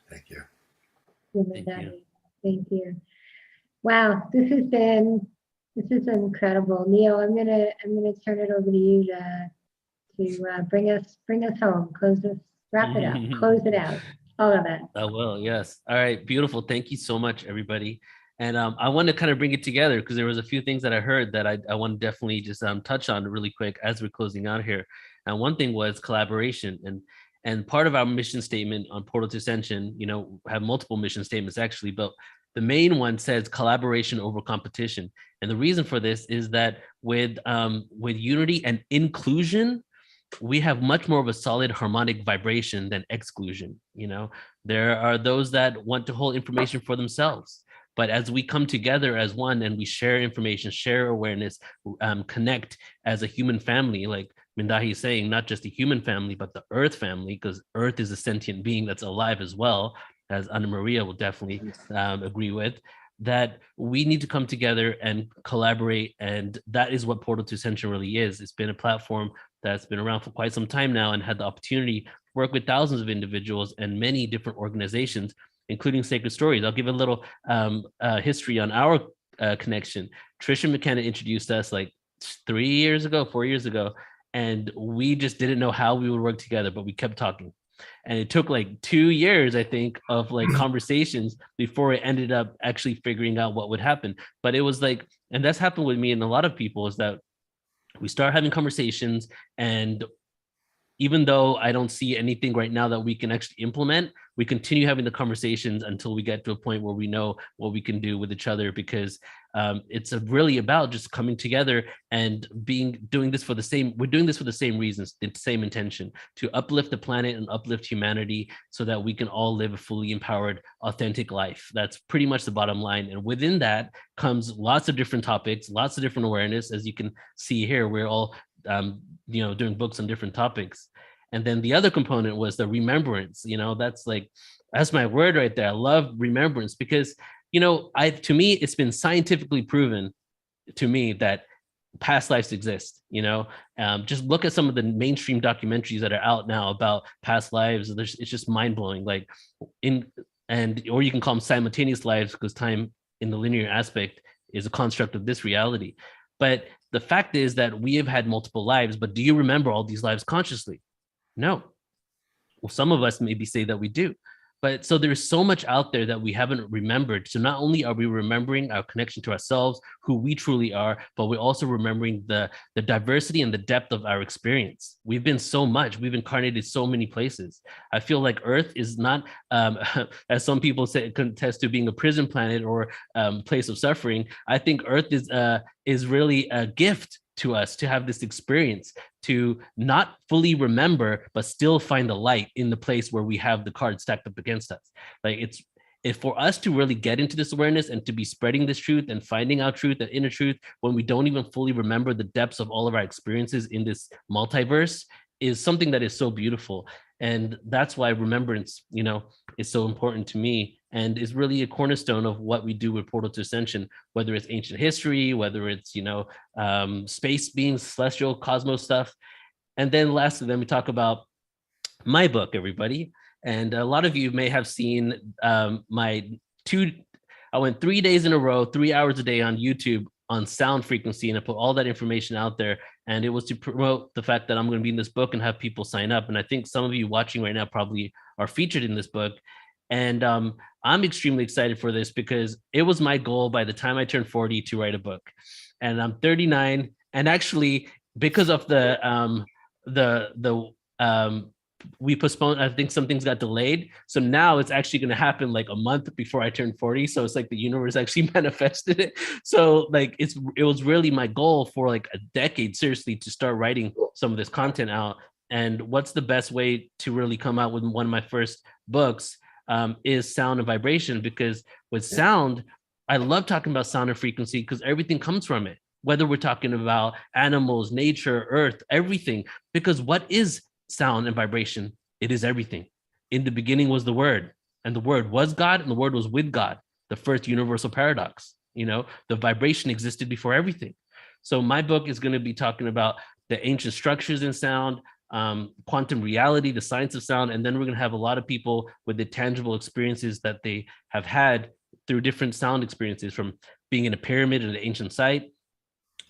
Thank you. Thank you. Wow, this is incredible. Neil, I'm gonna turn it over to you to bring us home. Wrap it up, close it out, all of it. I will, yes. All right, beautiful. Thank you so much, everybody. And I want to kind of bring it together because there was a few things that I heard that I want to definitely just touch on really quick as we're closing out here. And one thing was collaboration. And part of our mission statement on Portal to Ascension, have multiple mission statements actually, but the main one says collaboration over competition. And the reason for this is that with unity and inclusion, we have much more of a solid harmonic vibration than exclusion. There are those that want to hold information for themselves. But as we come together as one and we share information, share awareness, connect as a human family, like Mindahi is saying, not just a human family, but the earth family, because earth is a sentient being that's alive as well, as Ana Maria will definitely agree with, that we need to come together and collaborate. And that is what Portal to Ascension really is. It's been a platform that's been around for quite some time now and had the opportunity to work with thousands of individuals and many different organizations, including Sacred Stories. I'll give a little history on our connection. Trisha McCannon introduced us like 4 years ago, and we just didn't know how we would work together, but we kept talking. And it took like 2 years, I think, of like conversations before it ended up actually figuring out what would happen. But it was like, and that's happened with me and a lot of people, is that we start having conversations and even though I don't see anything right now that we can actually implement, we continue having the conversations until we get to a point where we know what we can do with each other, because it's really about just coming together and doing this for the same reasons, the same intention, to uplift the planet and uplift humanity so that we can all live a fully empowered, authentic life. That's pretty much the bottom line. And within that comes lots of different topics, lots of different awareness. As you can see here, we're all doing books on different topics. And then the other component was the remembrance. That's my word right there. I love remembrance because, to me, it's been scientifically proven to me that past lives exist. Just look at some of the mainstream documentaries that are out now about past lives. It's just mind blowing. Or you can call them simultaneous lives, because time in the linear aspect is a construct of this reality. But the fact is that we have had multiple lives, but do you remember all these lives consciously? No. Well, some of us maybe say that we do. But so there's so much out there that we haven't remembered. So not only are we remembering our connection to ourselves, who we truly are, but we're also remembering the diversity and the depth of our experience. We've incarnated so many places. I feel like Earth is not, as some people say, contest to being a prison planet or place of suffering. I think Earth is really a gift to us to have this experience, to not fully remember, but still find the light in the place where we have the cards stacked up against us. It's for us to really get into this awareness and to be spreading this truth and finding out truth and inner truth when we don't even fully remember the depths of all of our experiences in this multiverse is something that is so beautiful. And that's why remembrance, is so important to me and is really a cornerstone of what we do with Portal to Ascension, whether it's ancient history, whether it's, space beings, celestial, cosmos stuff. And then lastly, then we talk about my book, everybody. And a lot of you may have seen I went 3 days in a row, 3 hours a day on YouTube on sound frequency, and I put all that information out there. And it was to promote the fact that I'm going to be in this book and have people sign up. And I think some of you watching right now probably are featured in this book. And I'm extremely excited for this because it was my goal by the time I turned 40 to write a book. And I'm 39. And actually, because of we postponed, I think some things got delayed. So now it's actually going to happen like a month before I turn 40. So it's like the universe actually manifested it. So it was really my goal for like a decade, seriously, to start writing some of this content out. And what's the best way to really come out with one of my first books is sound and vibration, because with sound, I love talking about sound and frequency because everything comes from it, whether we're talking about animals, nature, earth, everything, because what is sound and vibration? It is everything. In the beginning was the Word, and the Word was God, and the Word was with God, the first universal paradox. The vibration existed before everything. So my book is going to be talking about the ancient structures in sound, quantum reality, the science of sound, and then we're going to have a lot of people with the tangible experiences that they have had through different sound experiences, from being in a pyramid at an ancient site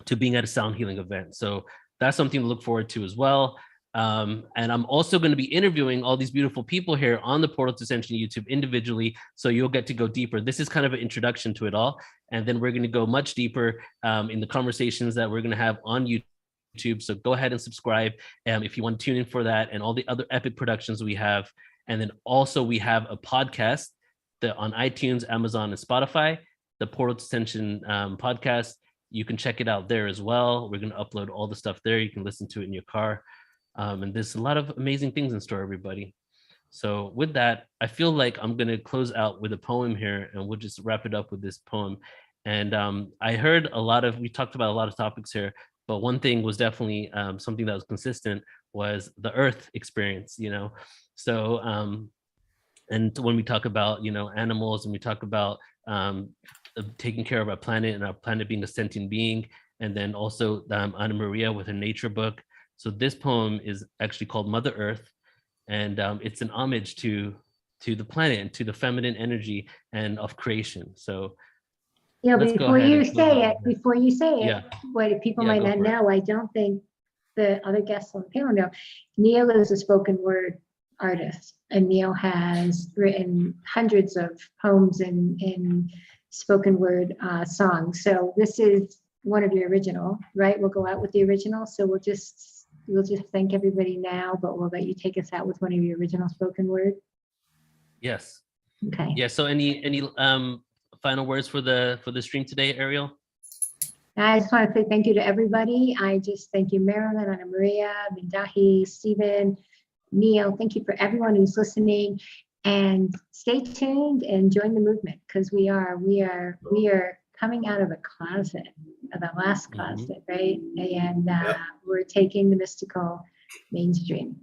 to being at a sound healing event. So that's something to look forward to as well. And I'm also going to be interviewing all these beautiful people here on the Portal to Ascension YouTube individually, so you'll get to go deeper. This is kind of an introduction to it all, and then we're going to go much deeper in the conversations that we're going to have on YouTube. So go ahead and subscribe if you want to tune in for that and all the other epic productions we have. And then also we have a podcast on iTunes, Amazon, and Spotify, the Portal to Ascension podcast. You can check it out there as well. We're going to upload all the stuff there. You can listen to it in your car. And there's a lot of amazing things in store, everybody. So with that, I feel like I'm going to close out with a poem here, and we'll just wrap it up with this poem. And I heard we talked about a lot of topics here, but one thing was definitely something that was consistent was the earth experience, So, and when we talk about, animals, and we talk about taking care of our planet and our planet being a sentient being, and then also Ana Maria with her nature book. So this poem is actually called Mother Earth, and it's an homage to the planet and to the feminine energy and of creation. So before you say it, Yeah. what people Yeah, might go not for it. know, I don't think the other guests on the panel know, Neil is a spoken word artist, and Neil has written hundreds of poems in spoken word songs. So this is one of the original, right? We'll go out with the original. So we'll just we'll just thank everybody now, but we'll let you take us out with one of your original spoken word. Yes. Okay. Yeah. So any final words for the stream today, Ariel? I just want to say thank you to everybody. I just thank you, Marilyn, Ana Maria, Mindahi, Stephen, Neil. Thank you for everyone who's listening, and stay tuned and join the movement, because we are coming out of the closet, of the last closet, right? And we're taking the mystical mainstream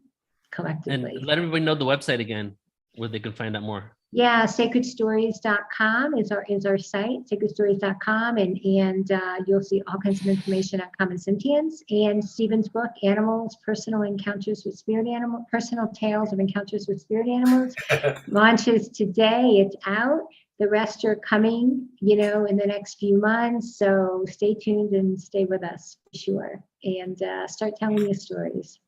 collectively. And let everybody know the website again, where they can find out more. Yeah, sacredstories.com is our site, sacredstories.com, and you'll see all kinds of information on Common Sentience, and Stephen's book, Animals, Personal Encounters with Spirit Animals, Personal Tales of Encounters with Spirit Animals, launches today. It's out. The rest are coming, in the next few months. So stay tuned and stay with us for sure, and start telling your stories.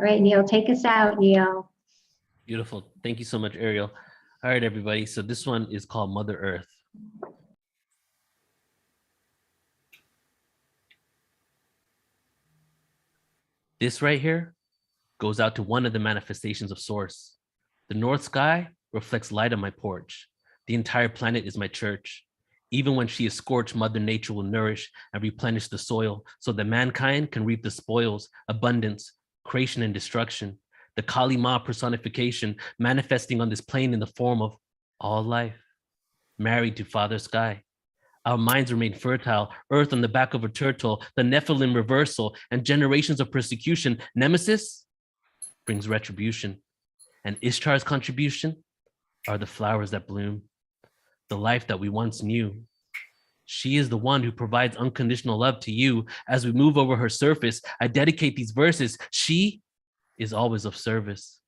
All right, Neil, take us out, Neil. Beautiful. Thank you so much, Ariel. All right, everybody. So this one is called Mother Earth. This right here goes out to one of the manifestations of Source. The north sky reflects light on my porch. The entire planet is my church. Even when she is scorched, Mother Nature will nourish and replenish the soil so that mankind can reap the spoils, abundance, creation, and destruction. The Kali Ma personification manifesting on this plane in the form of all life, married to Father Sky. Our minds remain fertile, earth on the back of a turtle, the Nephilim reversal, and generations of persecution. Nemesis brings retribution, and Ishtar's contribution are the flowers that bloom, the life that we once knew. She is the one who provides unconditional love to you. As we move over her surface, I dedicate these verses. She is always of service.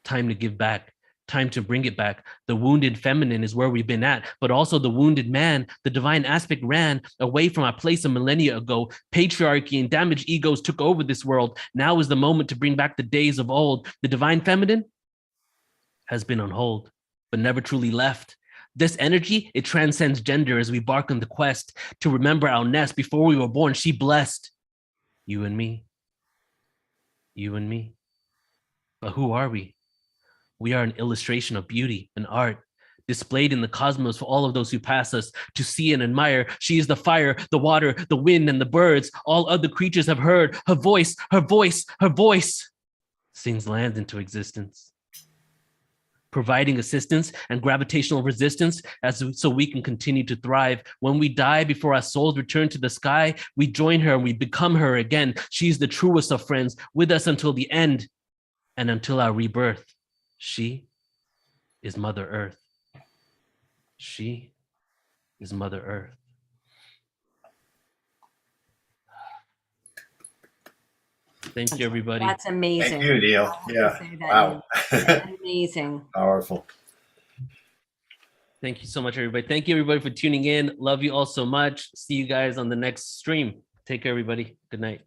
Time to give back. Time to bring it back. The wounded feminine is where we've been at, but also the wounded man. The divine aspect ran away from our place a millennia ago. Patriarchy and damaged egos took over this world. Now is the moment to bring back the days of old. The divine feminine has been on hold, but never truly left. This energy, it transcends gender as we bark on the quest to remember our nest. Before we were born, she blessed you and me. You and me. But who are we? We are an illustration of beauty and art displayed in the cosmos for all of those who pass us to see and admire. She is the fire, the water, the wind, and the birds. All other creatures have heard her voice, her voice, her voice sings lands into existence, providing assistance and gravitational resistance so we can continue to thrive. When we die, before our souls return to the sky, we join her and we become her again. She's the truest of friends, with us until the end and until our rebirth. She is Mother Earth. She is Mother Earth. Thank you, everybody. That's amazing. Thank you, Neil. Yeah. Wow. Amazing. Powerful. Thank you so much, everybody. Thank you, everybody, for tuning in. Love you all so much. See you guys on the next stream. Take care, everybody. Good night.